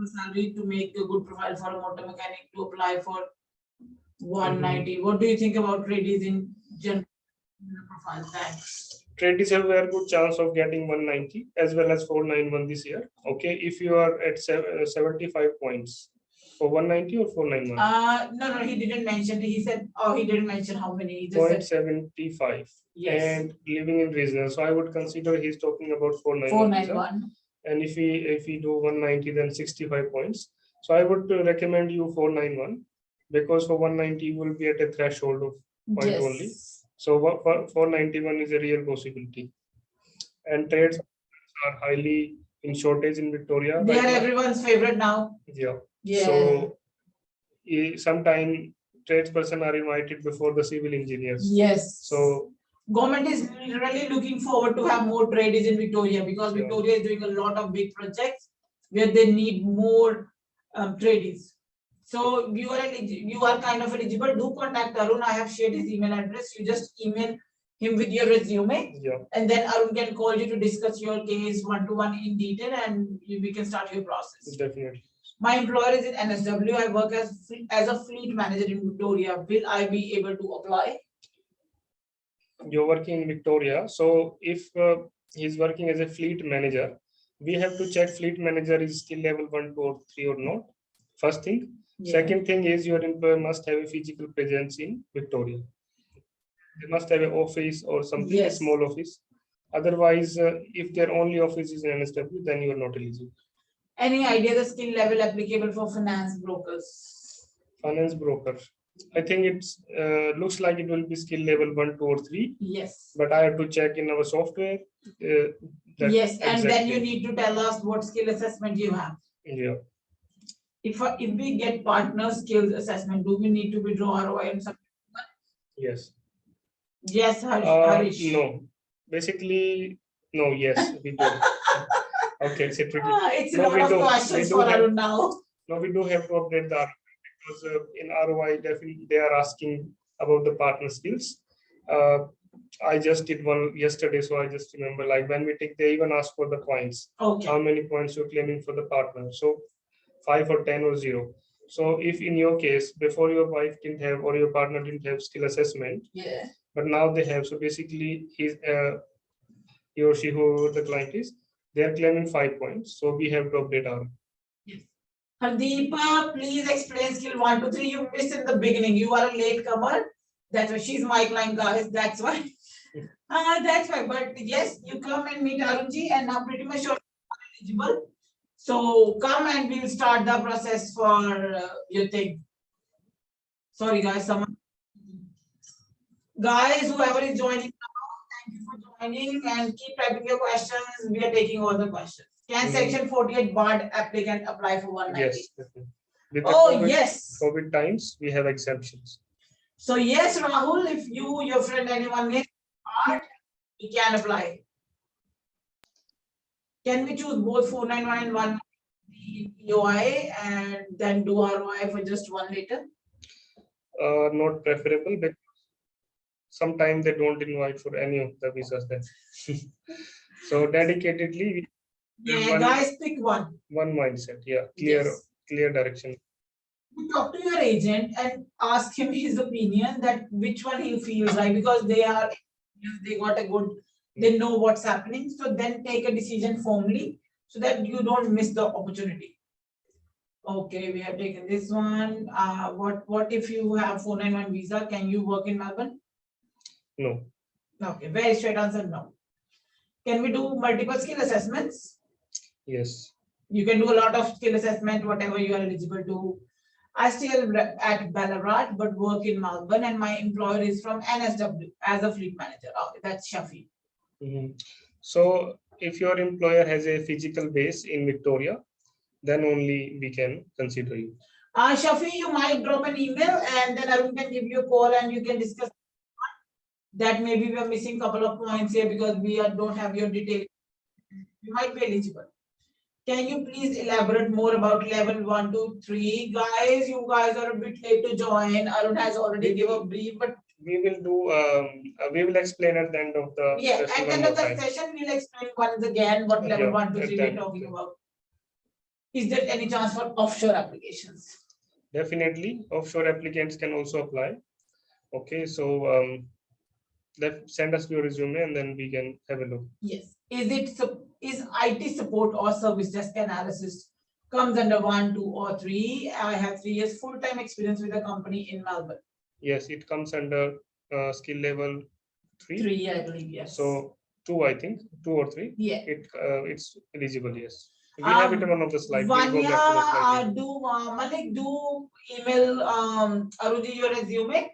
salary to make a good profile for a motor mechanic to apply for 190. What do you think about tradies in general profile? Thanks. Tradies have a very good chance of getting 190 as well as 491 this year. Okay, if you are at 75 points for 190 or 491. No, he didn't mention. He said, oh, he didn't mention how many. He just said 0.75 yes. and living in regional. So I would consider he's talking about 491. 491. And if we do 190, then 65 points. So I would recommend you 491 because for 190 you will be at a threshold of point Yes. only. So 491 is a real possibility. And trades are highly in shortage in Victoria. They right are now. everyone's favorite now. Yeah. Yeah. So sometime tradesperson are invited before the civil engineers. Yes. So government is really looking forward to have more tradies in Victoria because Yeah. Victoria is doing a lot of big projects where they need more tradies. So you are kind of eligible. Do contact Arun. I have shared his email address. You just email him with your resume, yeah, and then Arun can call you to discuss your case one-to-one in detail, and we can start your process. definitely. My employer is in NSW. I work as a fleet manager in Victoria. Will I be able to apply? You're working in Victoria. So if he's working as a fleet manager, we have to check fleet manager is skill level 1, 2, or 3 or not. First thing. Yeah. Second thing is your employer must have a physical presence in Victoria. They must have an office or something, a Yes. small office. Otherwise, if their only office is in NSW, then you are not eligible. Any idea the skill level applicable for finance brokers? Finance broker. I think it's looks like it will be skill level 1, 2, or 3. Yes. But I have to check in our software. Yes, and then you exactly. need to tell us what skill assessment you have. Yeah. If we get partner skills assessment, do we need to withdraw ROI and something? Yes. Yes, Harish. No. Basically, no. Yes, we do. Okay, it's a tricky. It's No, a lot we of do. questions We do for have- Arun now. No, we do have to update the ROI because in ROI definitely they are asking about the partner skills. I just did one yesterday, so I just remember like when we take, they even ask for the points. Okay. How many points you're claiming for the partner? So 5 or 10 or 0. So if in your case before your wife didn't have or your partner didn't have skill assessment, Yeah. but now they have. So basically, he or she, who the client is, they are claiming 5 points. So we have to update our. Hardeepa, please explain skill 1 to 3. You missed in the beginning. You are a late comer. That's why she's my client, guys. That's why. That's why. But yes, you come and meet Arunji, and now pretty much you're eligible. So come and we'll start the process for your thing. Sorry, guys. Guys, whoever is joining now, thank you for joining and keep typing your questions. We are taking all the questions. Can section 48 barred applicant apply for 190? Yes. Definitely. With the Oh, yes. COVID times, we have exemptions. So yes, Rahul, if you, your friend, anyone is barred, he can apply. Can we choose both 491 and 190 EOI and then do ROI for just one later? Not preferable because sometimes they don't invite for any of the visas then. So dedicatedly, Yeah, guys, pick one. One mindset. Yeah, clear, Yes. clear direction. You talk to your agent and ask him his opinion that which one he feels like, because they got a good, they know what's happening. So then take a decision firmly so that you don't miss the opportunity. Okay, we have taken this one. What if you have 491 visa? Can you work in Melbourne? No. Okay, very straight answer, no. Can we do multiple skill assessments? Yes. You can do a lot of skill assessment, whatever you are eligible to. I still at Ballarat, but work in Melbourne, and my employer is from NSW as a fleet manager. Okay, that's Shafi. So if your employer has a physical base in Victoria, then only we can consider you. Shafi, you might drop an email and then Arun can give you a call and you can discuss that. Maybe we are missing a couple of points here because don't have your detail. You might be eligible. Can you please elaborate more about level 1, 2, 3? Guys, you guys are a bit late to join. Arun has already given a brief, but we will explain at the end of the yeah, session. at the end of the session, we'll explain once again what level 1, 2, 3 we're talking about. Is there any chance for offshore applications? Definitely, offshore applicants can also apply. Okay, so send us your resume and then we can have a look. Yes. Is IT support or service desk analysis comes under 1, 2, or 3? I have 3 years full-time experience with a company in Melbourne. Yes, it comes under skill level 3. 3, I believe, yes. So 2, I think 2 or 3. Yeah. It's eligible. Yes. We have it on one of the slides. Vanya, Malik, do email Arunji your resume.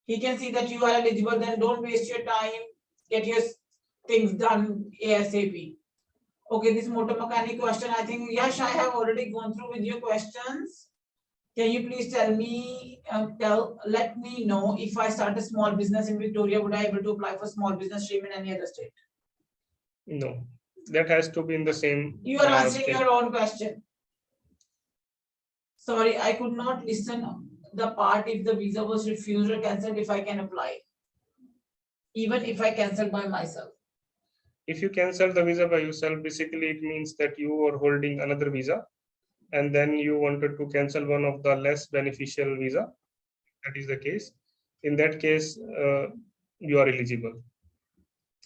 He can see that you are eligible. Then don't waste your time. Get your things done ASAP. Okay, this motor mechanic question, I think, Yash, I have already gone through with your questions. Can you please tell me, let me know if I start a small business in Victoria, would I be able to apply for small business stream in any other state? No, that has to be in the same. You are answering your own question. Sorry, I could not listen the part if the visa was refused or cancelled, if I can apply. Even if I cancel by myself. If you cancel the visa by yourself, basically it means that you are holding another visa and then you wanted to cancel one of the less beneficial visa. That is the case. In that case, you are eligible.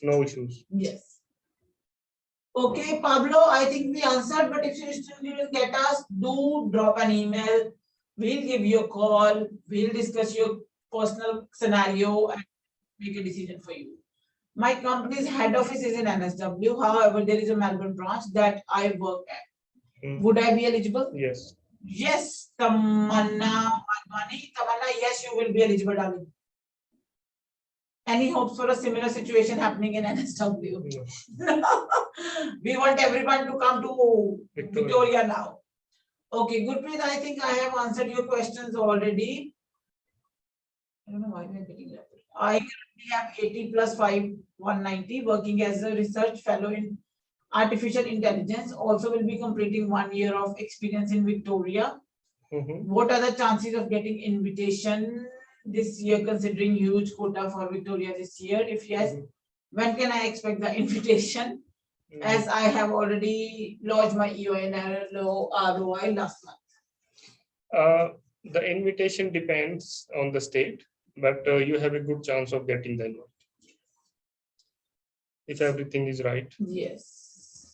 No issues. Yes. Okay, Pablo, I think we answered, but if you still didn't get us, do drop an email. We'll give you a call. We'll discuss your personal scenario and make a decision for you. My company's head office is in NSW. However, there is a Melbourne branch that I work at. Would I be eligible? Yes. Yes, Tamanna, yes, you will be eligible, darling. Any hopes for a similar situation happening in NSW? No. We want everyone to come to Victoria now. Okay, Gurpreet, I think I have answered your questions already. I don't know why we are getting that. I currently have 80 plus 5, 190, working as a research fellow in artificial intelligence. Also will be completing 1 year of experience in Victoria. What are the chances of getting invitation this year, considering huge quota for Victoria this year? If yes, when can I expect the invitation? As I have already lodged my EOI and ROI last month. The invitation depends on the state, but you have a good chance of getting the invite if everything is right. Yes.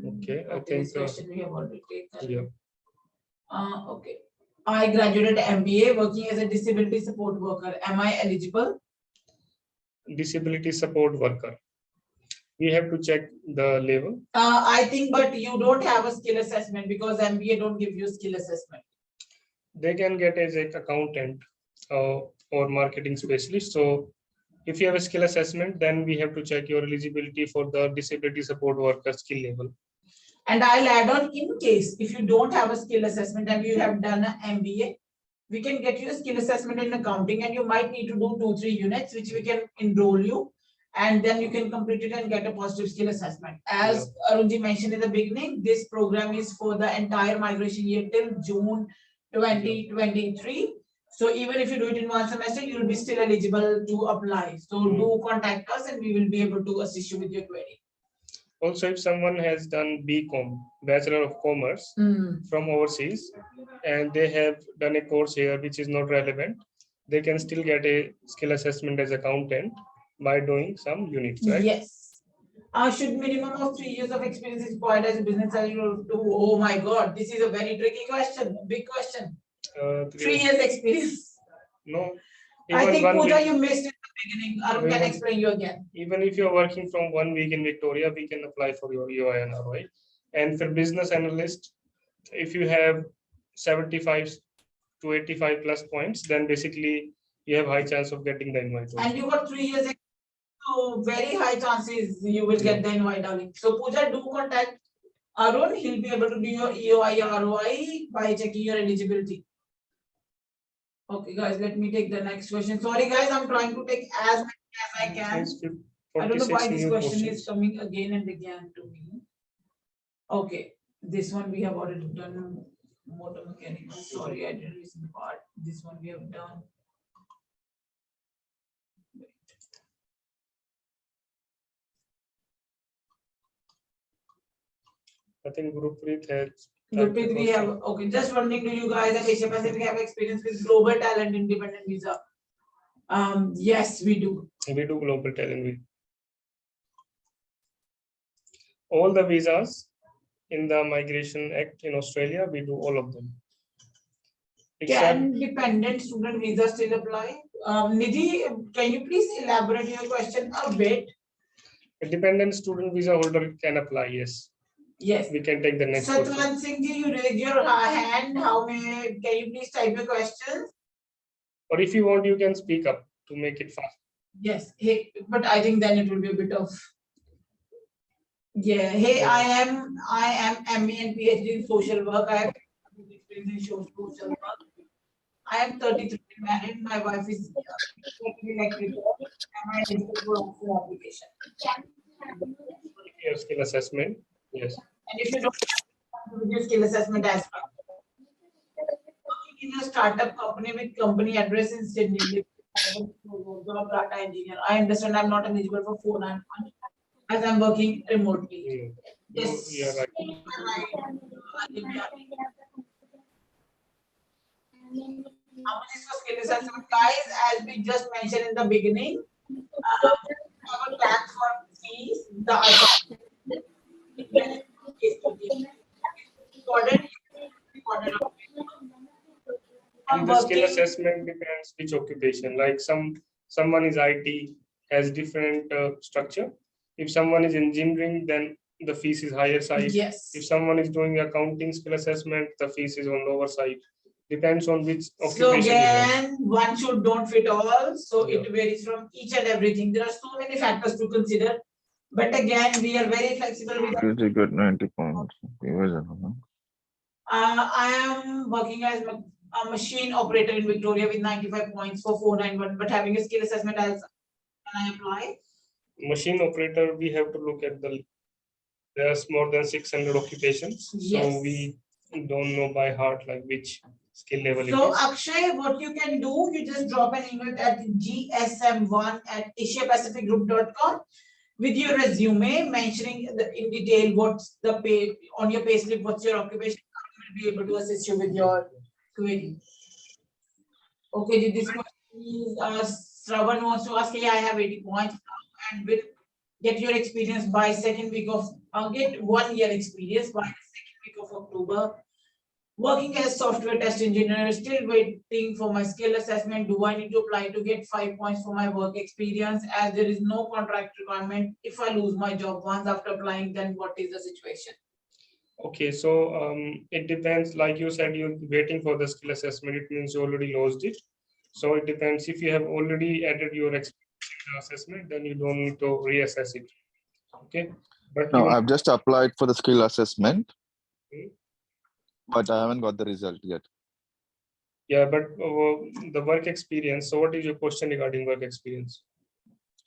Okay, I think this question we have already taken. Yeah. Okay. I graduated MBA working as a disability support worker. Am I eligible? Disability support worker. We have to check the level. I think, but you don't have a skill assessment because MBA don't give you skill assessment. They can get as an accountant or marketing specialist. So if you have a skill assessment, then we have to check your eligibility for the disability support worker skill level. And I'll add on, in case if you don't have a skill assessment and you have done an MBA, we can get you a skill assessment in accounting and you might need to do 2-3 units, which we can enroll you. And then you can complete it and get a positive skill assessment. As Arunji mentioned in the beginning, this program is for the entire migration year till June 2023. So even if you do it in one semester, you will be still eligible to apply. So do contact us and we will be able to assist you with your query. Also, if someone has done BCom, Bachelor of Commerce, from overseas, and they have done a course here which is not relevant, they can still get a skill assessment as accountant by doing some units, right? Yes. Should minimum of 3 years of experience is required as a business analyst to? Oh my God, this is a very tricky question, big question. 3 years experience. No. I think Pooja, you missed it in the beginning. Arun can explain you again. Even if you're working from 1 week in Victoria, we can apply for your EOI and ROI. And for business analyst, if you have 75 to 85 plus points, then basically you have high chance of getting the invite. And you got 3 years, so very high chances you will get the invite, darling. So Pooja, do contact Arun. He'll be able to do your EOI ROI by checking your eligibility. Okay, guys, let me take the next question. Sorry, guys, I'm trying to take as many as I can. I don't know why 46 this new question is questions. coming again and again to me. Okay, this one we have already done. Motor mechanical. Sorry, I didn't listen the part. This one we have done. I think Gurpreet has. Gurpreet, we have, okay, just wondering, do you guys at Asia Pacific have experience with global talent independent visa? Yes, we do. We do global talent visa. All the visas in the Migration Act in Australia, we do all of them. Can dependent student visa still apply? Nidhi, can you please elaborate your question a bit? A dependent student visa holder can apply, yes. Yes. We can take the next question. Satwan Singh ji, you raise your hand. Can you please type your questions? Or if you want, you can speak up to make it fast. Yes, hey, but I think then it will be a bit of. Yeah, hey, I am MA and PhD in social work. I have experience in social work. I am 33 married. My wife is electrical. Am I eligible for application? Your skill assessment, yes. And if you don't have your skill assessment as well. Working in a startup company with company address in Sydney. Data engineer. I understand I'm not eligible for 491 as I'm working remotely. Yes. You're right. How much is for skill assessment, guys? As we just mentioned in the beginning, our plans for fees, And the skill assessment depends which occupation. Like someone is IT has different structure. If someone is engineering, then the fees is higher side. Yes. If someone is doing accounting skill assessment, the fees is on lower side. Depends on which occupation. So again, one should don't fit all. So it varies from each and everything. There are so many factors to consider. But again, we are very flexible with. You got 90 points. I am working as a machine operator in Victoria with 95 points for 491, but having a skill assessment as can I apply? Machine operator, we have to look at there's more than 600 occupations. Yes. So we don't know by heart like which skill level it is. So Akshay, what you can do, you just drop an email at gsm1@asiapacificgroup.com with your resume mentioning in detail what's the pay on your payslip, what's your occupation. I will be able to assist you with your query. Okay, this question is Shravan wants to ask, hey, I have 80 points and will get your experience by second week of, get 1 year experience by the second week of October. Working as software test engineer, still waiting for my skill assessment. Do I need to apply to get 5 points for my work experience as there is no contract requirement? If I lose my job once after applying, then what is the situation? Okay, so it depends. Like you said, you're waiting for the skill assessment. It means you already lost it. So it depends. If you have already added your assessment, then you don't need to reassess it. Okay. But no, I've just applied for the skill assessment, but I haven't got the result yet. Yeah, but the work experience. So what is your question regarding work experience?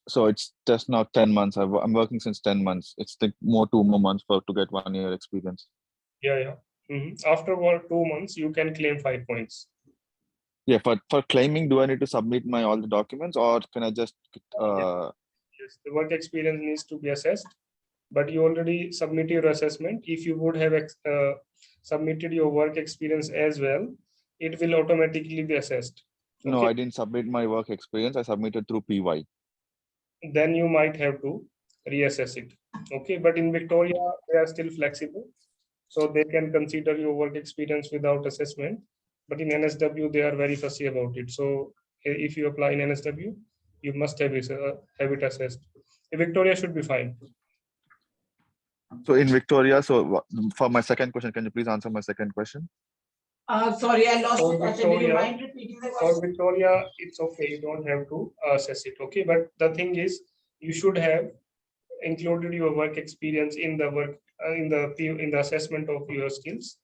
So it's just now 10 months. I'm working since 10 months. It's like 2 more months to get 1 year experience. Yeah. After 2 months, you can claim 5 points. Yeah, for claiming, do I need to submit all the documents or can I just? Yes, the work experience needs to be assessed, but you already submitted your assessment. If you would have submitted your work experience as well, it will automatically be assessed. Okay? No, I didn't submit my work experience. I submitted through PY. Then you might have to reassess it. Okay, but in Victoria, they are still flexible. So they can consider your work experience without assessment. But in NSW, they are very fussy about it. So if you apply in NSW, you must have it assessed. In Victoria should be fine. So in Victoria, so for my second question, can you please answer my second question? Sorry, I lost the question. Do you mind repeating the question? For Victoria, it's okay. You don't have to assess it. Okay, but the thing is, you should have included your work experience in the work in the assessment of your skills,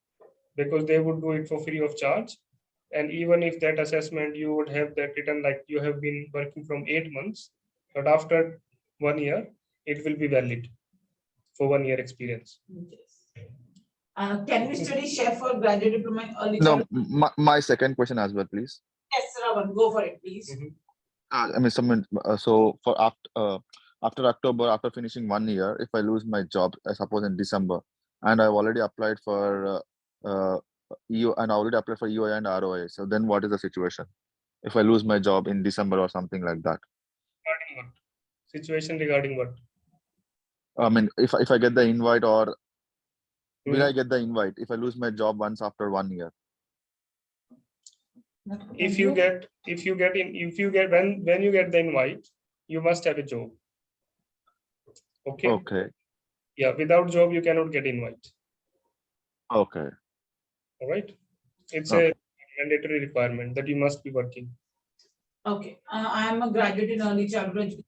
because they would do it for free of charge. And even if that assessment, you would have that written like you have been working from 8 months, but after 1 year, it will be valid for 1 year experience. Yes. Can we study chef or graduate diploma in early No, childhood? my second question as well, please. Yes, Ravan, go for it, please. Mhm. I mean, so for after October, after finishing 1 year, if I lose my job, I suppose in December, and I've already applied for EU and I already applied for EOI and ROI. So then, what is the situation if I lose my job in December or something like that? Regarding what? Situation regarding what? I mean, if I get the invite, or will I Mhm. get the invite if I lose my job once after 1 year? If you get when you get the invite, you must have a job. Okay. Okay, Yeah, without job you cannot get invite. okay, All right. It's okay. a mandatory requirement that you must be working. Okay, I am a graduate in early childhood education.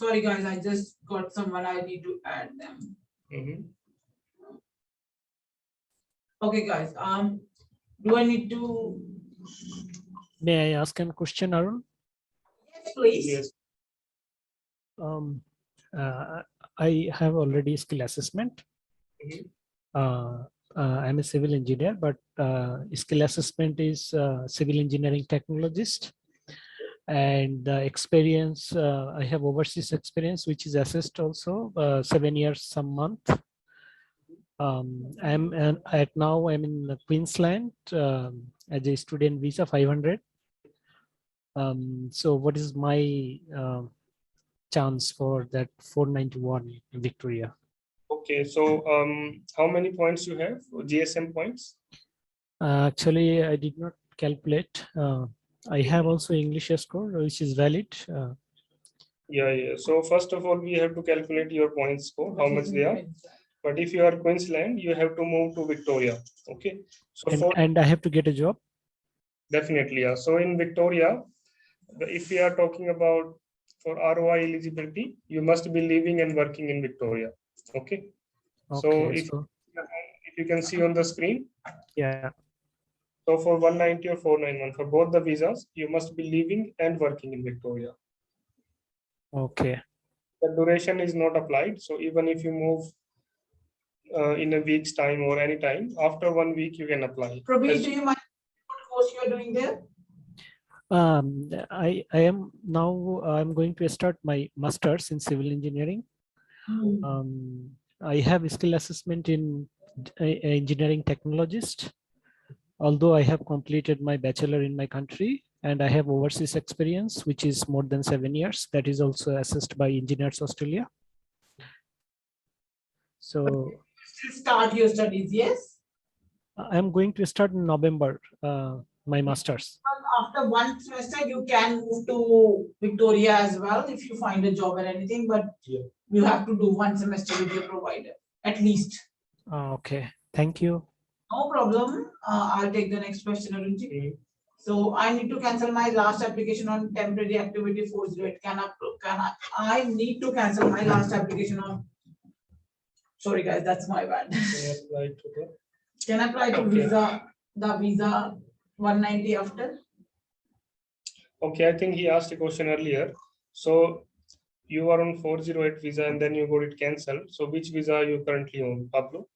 Sorry guys, I just got someone, I need to add them. Mhm. Okay, guys, do I need to? May I ask a question, Arun? Yes, please. Yes. Um, I have already skill assessment. Mhm. I'm a civil engineer, but skill assessment is civil engineering technologist. And experience, I have overseas experience, which is assessed also 7 years, some month. I'm in Queensland as a student visa 500. So what is my chance for that 491 in Victoria? Okay, so how many points you have? GSM points? Actually, I did not calculate. I have also English score, which is valid. Yeah. So first of all, we have to calculate your points score, how much they are. But if you are Queensland, you have to move to Victoria. Okay. So And I have to get a job. definitely, yeah. So in Victoria, if we are talking about for ROI eligibility, you must be living and working in Victoria. Okay. So Okay, if so you can see on the screen, yeah, so for 190 or 491, for both the visas, you must be living and working in Victoria. okay. The duration is not applied. So even if you move in a week's time or any time, after 1 week, you can apply. Prabhi, do you mind what course you are doing there? I am now, I'm going to start my master's in civil engineering. I have skill assessment in engineering technologist, although I have completed my bachelor in my country, and I have overseas experience, which is more than 7 years. That is also assessed by Engineers Australia. So Still start your studies, yes? I'm going to start in November, my master's. After one semester, you can move to Victoria as well if you find a job or anything, but you have to do one semester with your provider, at least. Okay, thank you. No problem. I'll take the next question, Arunji. Mhm. So I need to cancel my last application on temporary activity 408. I need to cancel my last application on. Sorry guys, that's my bad. Right, okay. Can I apply to Okay. the visa 190 after? Okay, I think he asked a question earlier. So you are on 408 visa and then you got it cancelled. So which visa are you currently on, Pablo?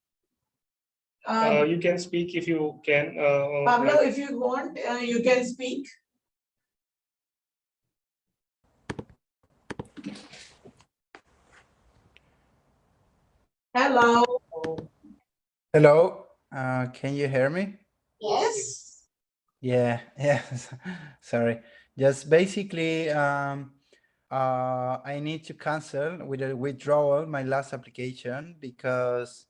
You can speak if you can. Pablo, if you want, you can speak. Hello. Hello, can you hear me? Yes. Yeah, sorry. Just basically, I need to cancel with a withdrawal my last application because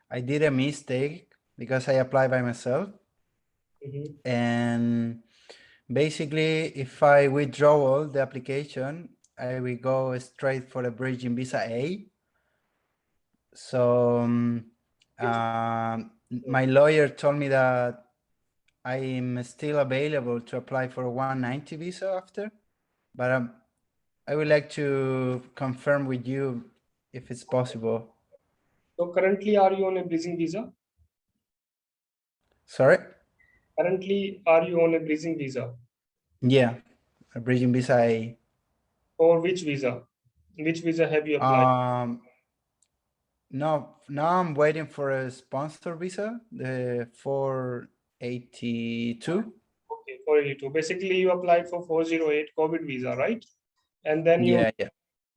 I did a mistake because I applied by myself. Mhm. And basically, if I withdraw the application, I will go straight for the bridging visa A. So my lawyer told me that I'm still available to apply for a 190 visa after, but I would like to confirm with you if it's possible. So currently, are you on a bridging visa? Sorry? Currently, are you on a bridging visa? Yeah, a bridging visa. Or which visa? Which visa have you applied? No, now I'm waiting for a sponsor visa, the 482. Okay, 482. Basically, you applied for 408 COVID visa, right? And then you, Yeah.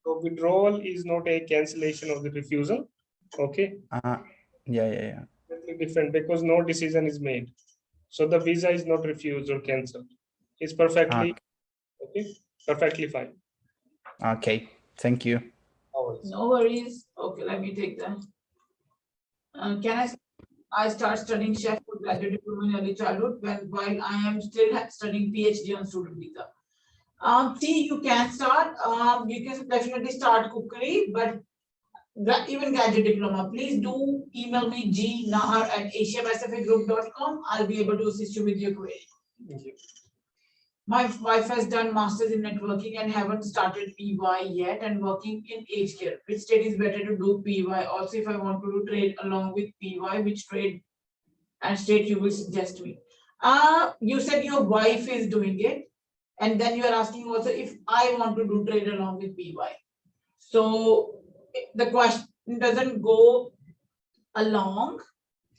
so withdrawal is not a cancellation of the refusal. Okay. Yeah. Completely different because no decision is made. So the visa is not refused or cancelled. It's perfectly okay, perfectly fine. Okay, thank you. No worries. Okay, let me take that. Can I start studying chef for graduate diploma in early childhood while I am still studying PhD on student visa. See, you can start. You can definitely start cookery, but even graduate diploma, please do email me gnahar@asiapacificgroup.com. I'll be able to assist you with your query. Thank you. My wife has done masters in networking and haven't started PY yet and working in aged care. Which state is better to do PY? Also, if I want to do trade along with PY, which trade and state you will suggest me? You said your wife is doing it, and then you are asking also if I want to do trade along with PY. So the question doesn't go along.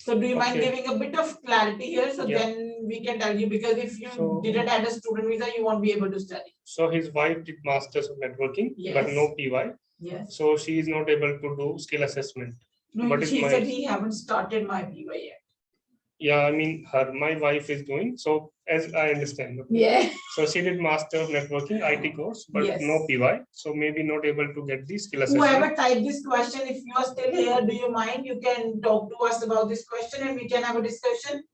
So do you mind Okay. giving a bit of clarity here? So Yeah. then we can tell you, because if you So- didn't add a student visa, you won't be able to study. So his wife did masters of networking, but Yes. no PY. Yes. So she is not able to do skill assessment. No, But if she my- said he haven't started my PY yet. Yeah, I mean, my wife is doing, so as I understand. Okay. Yeah. So she did master of networking IT course, but Yes. no PY. So maybe not able to get the skill assessment. Whoever typed this question, if you are still here, do you mind? You can talk to us about this question and we can have a discussion.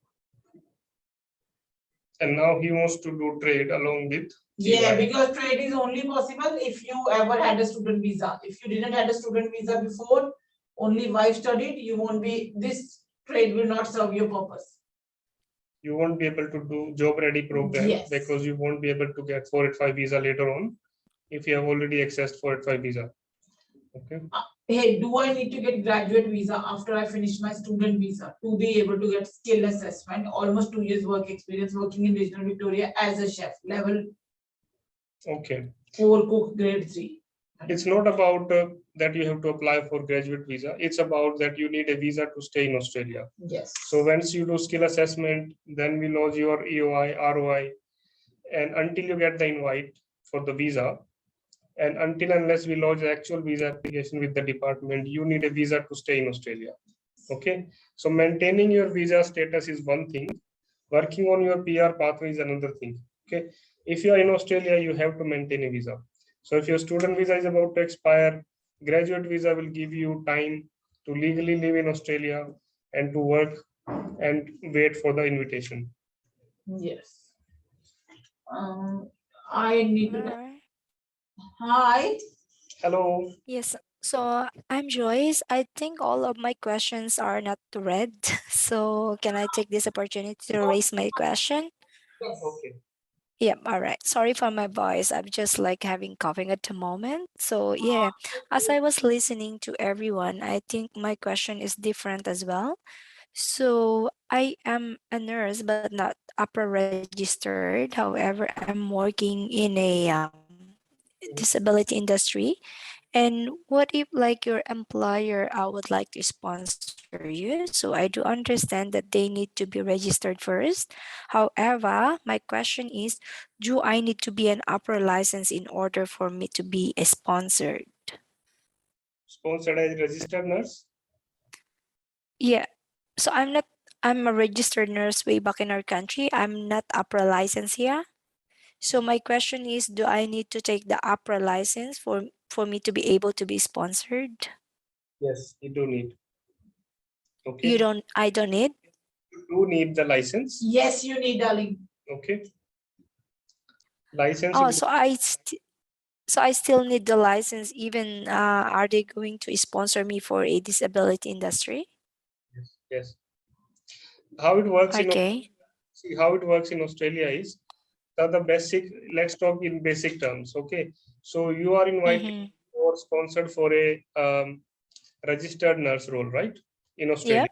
And now he wants to do trade along with Yeah, PY. because trade is only possible if you ever had a student visa. If you didn't had a student visa before, only wife studied, you won't be, this trade will not serve your purpose. You won't be able to do job ready program. Yes. Because you won't be able to get 485 visa later on if you have already accessed 485 visa. Okay. Hey, do I need to get graduate visa after I finish my student visa to be able to get skill assessment, almost 2 years work experience working in regional Victoria as a chef, level Okay. 4 cook grade 3. It's not about that you have to apply for graduate visa. It's about that you need a visa to stay in Australia. Yes. So once you do skill assessment, then we lodge your EOI, ROI, and until you get the invite for the visa, and until unless we lodge the actual visa application with the department, you need a visa to stay in Australia. Okay. So maintaining your visa status is one thing. Working on your PR pathway is another thing. Okay. If you are in Australia, you have to maintain a visa. So if your student visa is about to expire, graduate visa will give you time to legally live in Australia and to work and wait for the invitation. Yes. I need to. Alright. Hi. Hello. Yes. So I'm Joyce. I think all of my questions are not read. So can I take this opportunity to raise my question? Yes. Okay. Yeah, all right. Sorry for my voice. I'm just like having coughing at the moment. So yeah, as I was listening to everyone, I think my question is different as well. So I am a nurse, but not APRA registered. However, I'm working in a disability industry. And what if like your employer would like to sponsor you? So I do understand that they need to be registered first. However, my question is, do I need to be an upper license in order for me to be a sponsored? Sponsored as registered nurse. Yeah. So I'm a registered nurse way back in our country. I'm not upper license here. So my question is, do I need to take the upper license for me to be able to be sponsored? Yes, you do need. Okay. I don't need? You do need the license. Yes, you need, darling. Okay. License. Oh, so I still need the license even are they going to sponsor me for a disability industry? Yes. How it works Okay. see how it works in Australia is the basic. Let's talk in basic terms. Okay. So you are invited Mhm. or sponsored for a registered nurse role, right? In Australia.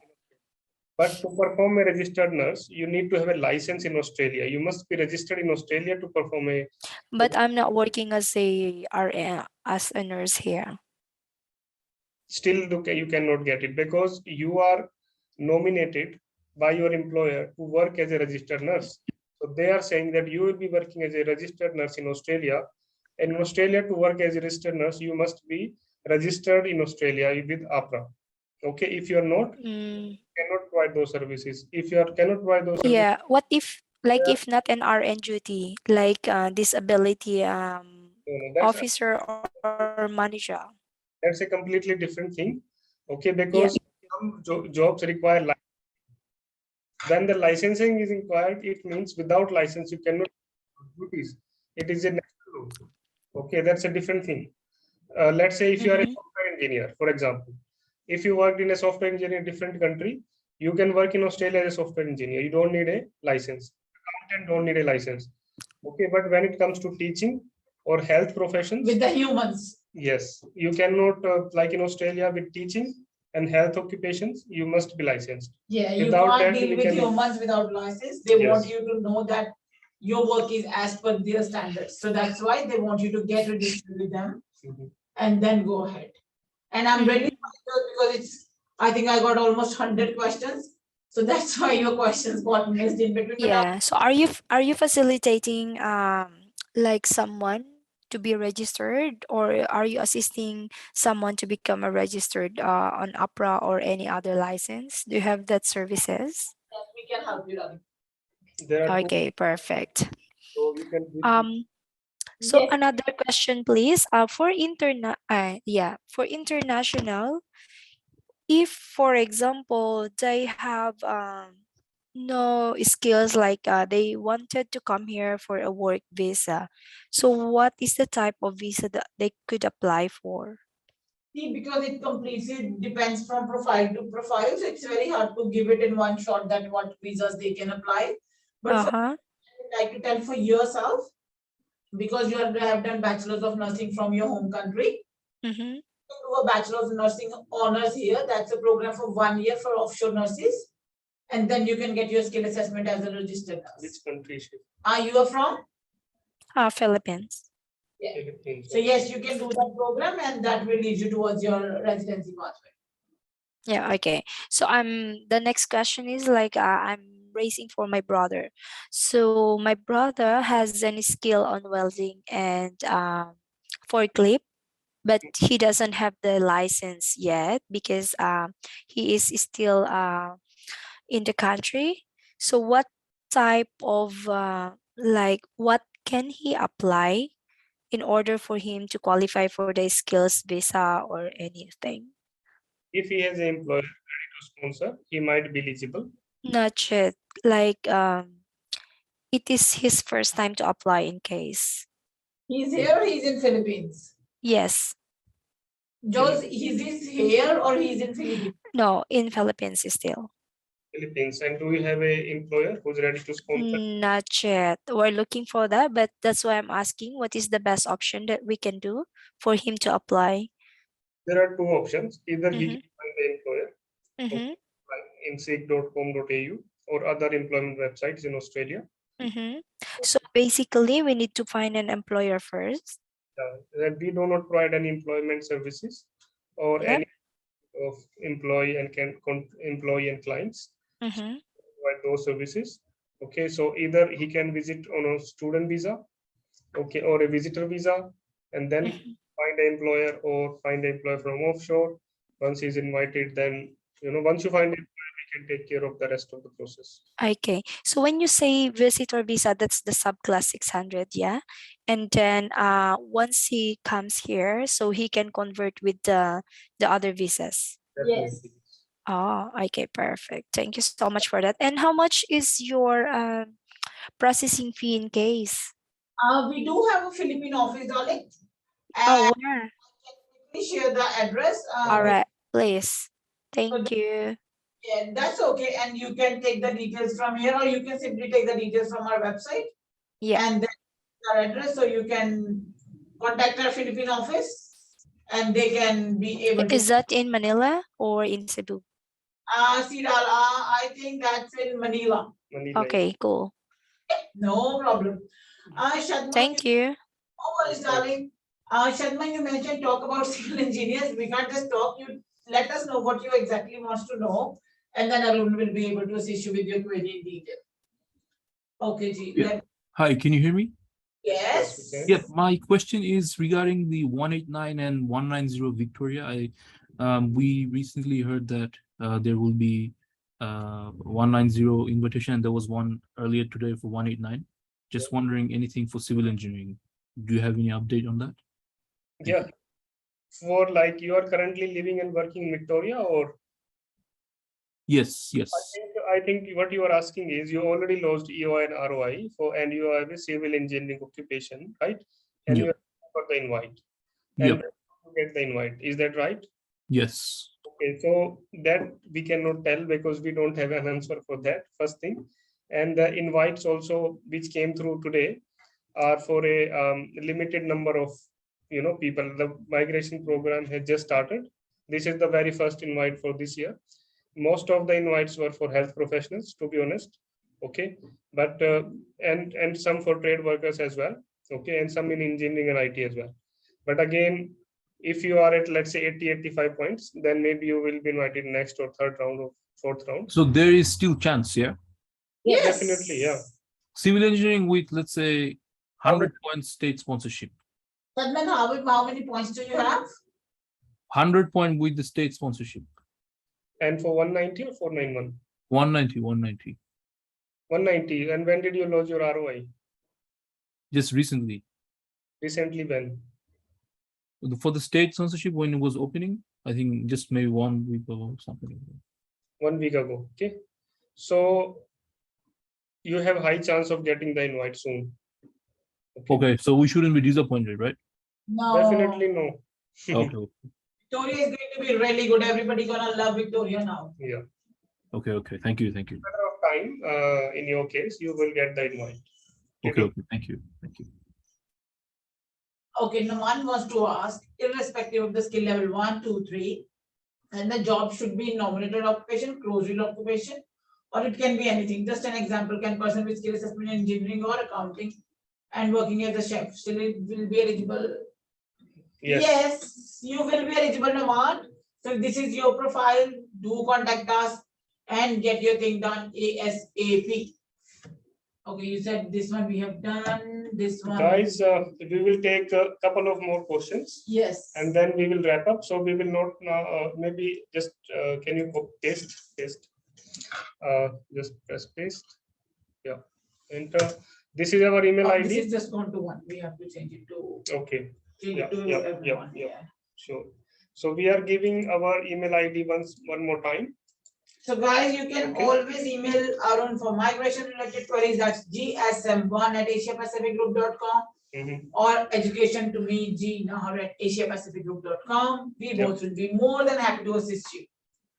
But to perform a registered nurse, you need to have a license in Australia. You must be registered in Australia to perform a. But I'm not working as a RN, as a nurse here. Still, you cannot get it because you are nominated by your employer to work as a registered nurse. So they are saying that you will be working as a registered nurse in Australia. And in Australia, to work as a registered nurse, you must be registered in Australia with APRA. Okay, if you are not, Mm, cannot provide those services. If you are cannot provide those services, yeah. What if, like, yeah, if not an RN duty, like disability no, officer or manager? that's a completely different thing. Okay, Yeah. because some jobs require when the licensing is required, it means without license you cannot do duties. It is a national law. Okay, that's a different thing. Let's say if you are a Mhm. software engineer, for example, if you worked in a software engineer in a different country, you can work in Australia as a software engineer. You don't need a license. Accountant don't need a license. Okay, but when it comes to teaching or health professions, With the humans. yes, you cannot like in Australia with teaching and health occupations, you must be licensed. Yeah, you Without can't that, deal we with cannot. humans without license. They want Yes. you to know that your work is as per their standards. So that's why they want you to get registered with them Mhm. and then go ahead. And I'm really sorry because it's, I think I got almost 100 questions. So that's why your questions got missed in between. But Yeah. So are you facilitating like someone to be registered, or are you assisting someone to become a registered on APRA or any other license? Do you have that services? we can help you, Ravi. There are two, Okay, perfect. so you can. So Yes. another question, please. For international, if for example they have no skills, like they wanted to come here for a work visa, so what is the type of visa that they could apply for? See, because it completely depends from profile to profile, so it's very hard to give it in one shot that what visas they can apply. But for, Uh-huh. I like to tell for yourself, because you have done bachelor's of nursing from your home country, Mm-hmm. do a bachelor's of nursing honors here. That's a program for 1 year for offshore nurses, and then you can get your skill assessment as a registered Which nurse. country is it? Are you from? Philippines. Yeah. Philippines. So yes, you can do that program, and that will lead you towards your residency pathway. Yeah, okay. So the next question is like I'm racing for my brother. So my brother has any skill on welding and forklift, but he doesn't have the license yet because he is still in the country. So what type of like what can he apply in order for him to qualify for the skills visa or anything? If he has an employer ready to sponsor, he might be eligible. Not yet. Like it is his first time to apply in case. He's here or he's in Philippines? Yes. Joe, he's here or he's in Philippines? No, in Philippines still. Philippines. And do you have a employer who's ready to sponsor? Not yet. We're looking for that, but that's why I'm asking what is the best option that we can do for him to apply. There are two options. Either he Mm-hmm. can find the employer Mm-hmm. in seek.com.au or other employment websites in Australia. Mm-hmm. So basically, we need to find an employer first. That we do not provide any employment services or Yep. any of employee and employee and clients Mm-hmm. provide those services. Okay, so either he can visit on a student visa, okay, or a visitor visa, and then Mm-hmm. find an employer or find an employer from offshore. Once he's invited, then once you find it, we can take care of the rest of the process. Okay. So when you say visitor visa, that's the subclass 600, yeah? And then once he comes here, so he can convert with the other visas. Yes. Oh, okay, perfect. Thank you so much for that. And how much is your processing fee in case? We do have a Philippine office, darling. Oh, And where? please share the address. All right, please. Thank So you. yeah, that's okay. And you can take the details from here, or you can simply take the details from our website. Yeah. And then our address, so you can contact our Philippine office and they can be able to. Is that in Manila or in Cebu? Sirala, I think that's in Manila. Manila. Okay, cool. No problem. Shadma, Thank you. no worries, darling. Shadma, you mentioned talk about civil engineers. We can't just talk. You let us know what you exactly wants to know, and then Arun will be able to assist you with your query in detail. Okay, Ji. Yeah. Hi, can you hear me? Yes. Yes. Yeah, my question is regarding the 189 and 190 Victoria. We recently heard that there will be 190 invitation, and there was one earlier today for 189. Just wondering anything for civil engineering. Do you have any update on that? Thank Yeah. For like you are currently living and working in Victoria, or Yes, yes. I think what you are asking is you already lost EOI and ROI and you have a civil engineering occupation, right? And Yep. you got the invite. Yep. And you get the invite. Is that right? Yes. Okay, so that we cannot tell because we don't have an answer for that, first thing. And the invites also, which came through today, are for a limited number of people. The migration program has just started. This is the very first invite for this year. Most of the invites were for health professionals, to be honest. Okay, but and some for trade workers as well. Okay, and some in engineering and IT as well. But again, if you are at, let's say, 80-85 points, then maybe you will be invited next or third round or fourth round. So there is still chance, yeah? Yes. Definitely, yeah. Civil engineering with, let's say, 100 points state sponsorship. Sadman, how many points do you have? 100 point with the state sponsorship. And for 190 or 491? 190, 190. 190. And when did you lose your ROI? Just recently. Recently when? For the state sponsorship, when it was opening, I think just maybe 1 week ago or something. 1 week ago. Okay. So you have high chance of getting the invite soon. Okay, so we shouldn't be disappointed, right? No. Definitely no. Okay. Victoria is going to be really good. Everybody gonna love Victoria now. Yeah. Okay. Thank you. Matter of time, in your case, you will get the invite. Okay. Thank you. Okay, Naman wants to ask, irrespective of the skill level 1, 2, 3, and the job should be nominated occupation, closed field occupation, or it can be anything. Just an example, can person with skill assessment in engineering or accounting and working as a chef still will be eligible? Yes, you will be eligible, Naman. So this is your profile. Do contact us and get your thing done ASAP. Okay, you said this one we have done. This one. Guys, we will take a couple of more questions. Yes. And then we will wrap up. So we will not maybe just can you paste? Just press paste. Yeah. Enter. This is our email ID. This is just gone to one. We have to change it to. Okay. Change it to everyone. Yeah. Sure. So we are giving our email ID one more time. So guys, you can always email Arun for migration related queries. That's gsm1@asiapacificgroup.com or education to me, gnahar@asiapacificgroup.com. We both will be more than happy to assist you.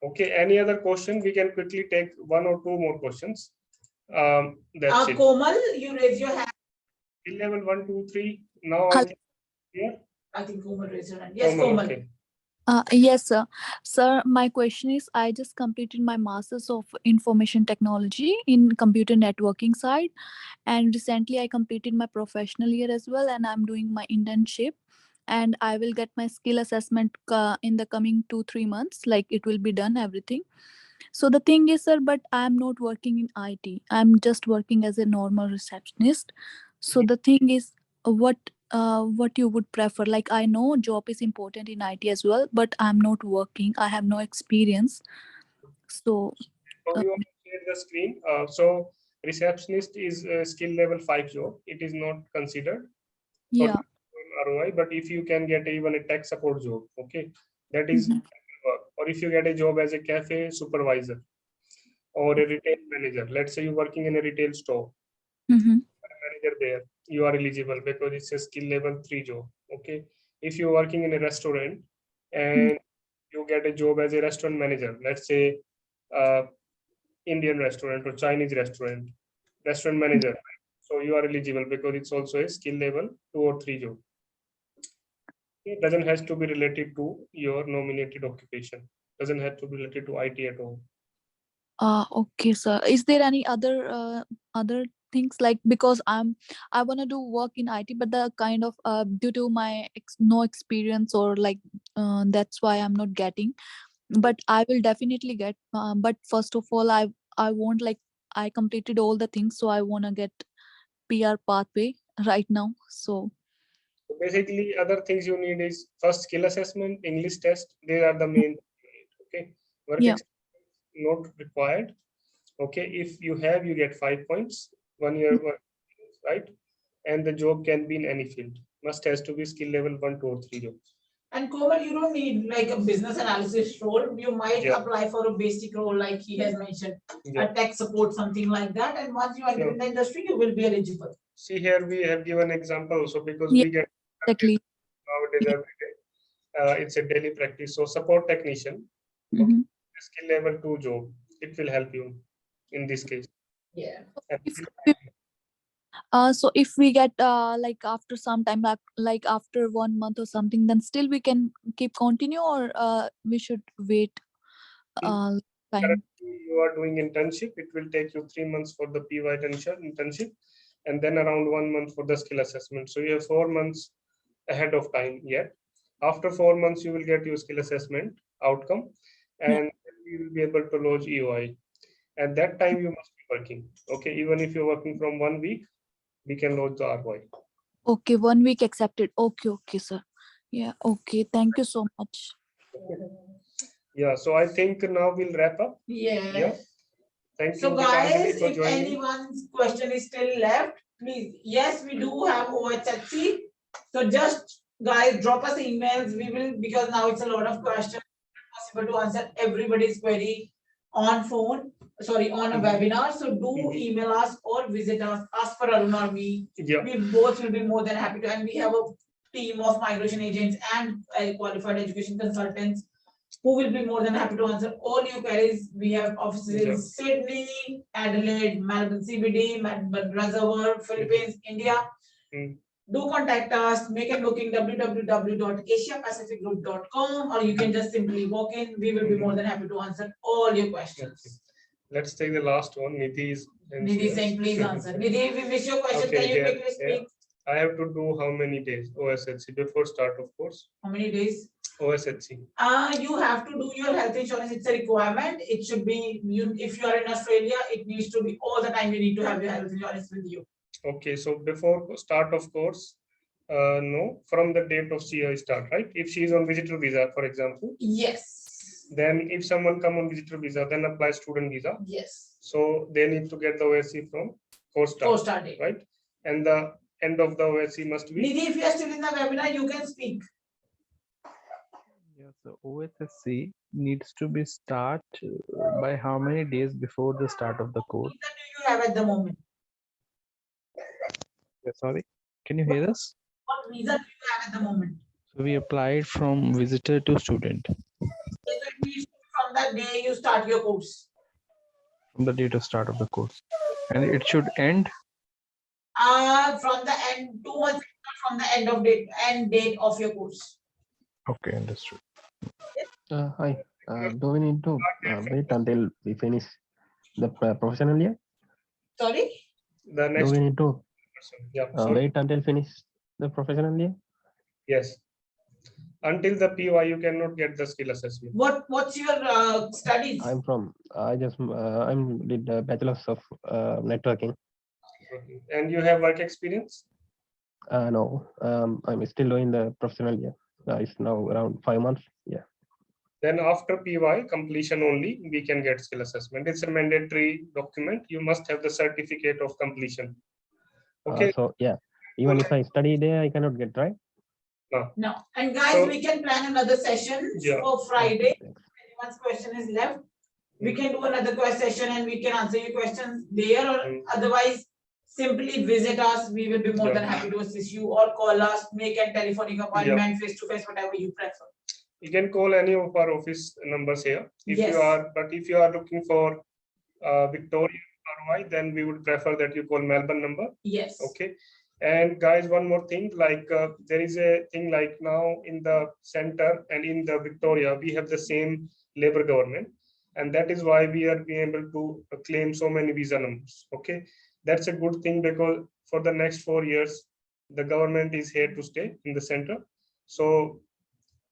Okay. Any other question? We can quickly take one or two more questions. That's it. Komal, you raise your hand. Level 1, 2, 3. Now I think Komal raised her hand. Yes, Komal. Okay. Yes, sir. Sir, my question is, I just completed my Masters of Information Technology in Computer Networking side. And recently I completed my professional year as well. And I'm doing my internship. And I will get my skill assessment in the coming 2-3 months. Like it will be done, everything. So the thing is, sir, but I'm not working in IT. I'm just working as a normal receptionist. So the thing is, what you would prefer? Like I know job is important in IT as well, but I'm not working. I have no experience. So you want to share the screen? So receptionist is skill level 5 job. It is not considered. Yeah. ROI, but if you can get even a tech support job, okay, that is work. Or if you get a job as a cafe supervisor or a retail manager, let's say you're working in a retail store, manager there, you are eligible because it's a skill level 3 job. Okay, if you're working in a restaurant and you get a job as a restaurant manager, let's say Indian restaurant or Chinese restaurant manager, so you are eligible because it's also a skill level 2 or 3 job. It doesn't have to be related to your nominated occupation. Doesn't have to be related to IT at all. Okay, sir. Is there any other things, like, because I want to do work in IT, but the kind of due to my no experience, or like that's why I'm not getting. But I will definitely get. But first of all, I won't, like, I completed all the things, so I want to get PR pathway right now. So So basically, other things you need is first skill assessment, English test. They are the main. Okay, work yeah. experience not required. Okay, if you have, you get 5 points. 1 year work, right? And the job can be in any field. Must has to be skill level 1, 2, or 3 jobs. And Komal, you don't need like a business analysis role. You might Yeah. apply for a basic role, like he has mentioned, Yeah. a tech support, something like that. And once you enter in the industry, you will be eligible. See here, we have given example also because Yeah, we get exactly. nowadays every day. It's a daily practice. So support technician, Mhm. skill level 2 job. It will help you in this case. Yeah. And So if we get like after some time, like after 1 month or something, then still we can keep continue, or we should wait time. currently you are doing internship. It will take you 3 months for the PY internship, and then around 1 month for the skill assessment. So you have 4 months ahead of time yet. After 4 months, you will get your skill assessment outcome, and you will be able to lodge EOI. At that time, you must be working. Okay, even if you're working from 1 week, we can lodge the ROI. Okay, 1 week accepted. Okay, sir. Yeah, okay. Thank you so much. Yeah, so I think now we'll wrap up. Yeah. Yeah. Thank you, So Gitanjali, guys, for if joining. anyone's question is still left, please, yes, we do have OHSC. So just guys, drop us emails. We will, because now it's a lot of questions, possible to answer everybody's query on phone, sorry, on a webinar. So do email us or visit us, ask for Arun or me. Yeah. We both will be more than happy to, and we have a team of migration agents and qualified education consultants who will be more than happy to answer all your queries. We have offices in Sydney, Adelaide, Melbourne CBD, Melbourne Reservoir, Philippines, India. Do contact us, make a booking www.asiapacificgroup.com, or you can just simply walk in. We will be more than happy to answer all your questions. Let's take the last one. Nidhi is saying, please answer. Nidhi, we wish your question. Okay, Can you quickly speak? I have to do how many days OSHC before start of course? How many days? OSHC. You have to do your health insurance. It's a requirement. It should be you. If you are in Australia, it needs to be all the time. You need to have your health insurance with you. Okay, so before start of course, no, from the date of CI start, right? If she is on visitor visa, for example. Yes. Then if someone come on visitor visa, then apply student visa. Yes. So they need to get the OSC from course start date, right? And the end of the OSC must be. Nidhi, if you are still in the webinar, you can speak. Yeah, so OSSC needs to be start by how many days before the start of the course? What visa do you have at the moment? Yeah, sorry, can you hear us? What visa do you have at the moment? So we applied from visitor to student. So it means from the day you start your course. From the date of start of the course. And it should end? From the end, 2 months from the end date of your course. Okay, understood. Hi. Do we need to wait until we finish the professional year? Sorry? The next. Do we need to wait until finish the professional year? Yes. Until the PY, you cannot get the skill assessment. What's your studies? I'm did a bachelor's of networking. And you have work experience? No, I'm still doing the professional year. It's now around 5 months. Yeah. Then after PY completion only, we can get skill assessment. It's a mandatory document. You must have the certificate of completion. Okay. So yeah, even if I study there, I cannot get, right? No. And guys, we can plan another session for Friday. If anyone's question is left, we can do another session and we can answer your questions there, or otherwise simply visit us. We will be more than happy to assist you, or call us, make a telephonic appointment, face to face, whatever you prefer. You can call any of our office numbers here. If you are looking for Victoria ROI, then we would prefer that you call Melbourne number. Yes. Okay. And guys, one more thing, like there is a thing like now in the center and in the Victoria, we have the same labor government. and that is why we are being able to claim so many visa numbers. Okay, that's a good thing, because for the next 4 years, the government is here to stay in the center. So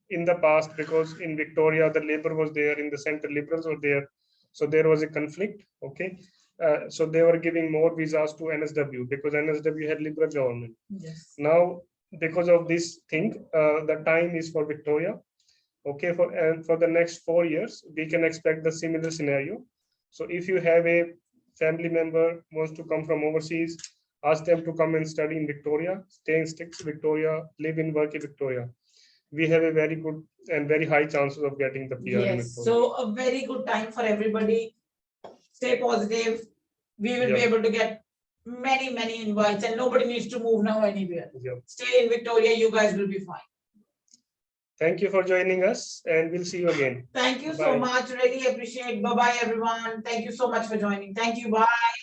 in the past, because in Victoria, the Labour was there, in the center, Liberals were there. So there was a conflict. Okay. So they were giving more visas to NSW because NSW had Liberal government. Yes. Now, because of this thing, the time is for Victoria. Okay, for the next 4 years, we can expect the similar scenario. So if you have a family member wants to come from overseas, ask them to come and study in Victoria, stay in Victoria, live and work in Victoria. We have a very good and very high chances of getting the PR in Yes, Victoria. so a very good time for everybody. Stay positive. We will be Yeah. able to get many invites, and nobody needs to move now anywhere. Yeah. Stay in Victoria, you guys will be fine. Thank you for joining us, and we'll see you again. Thank you so Bye. much. Really appreciate. Bye bye, everyone. Thank you so much for joining. Thank you. Bye.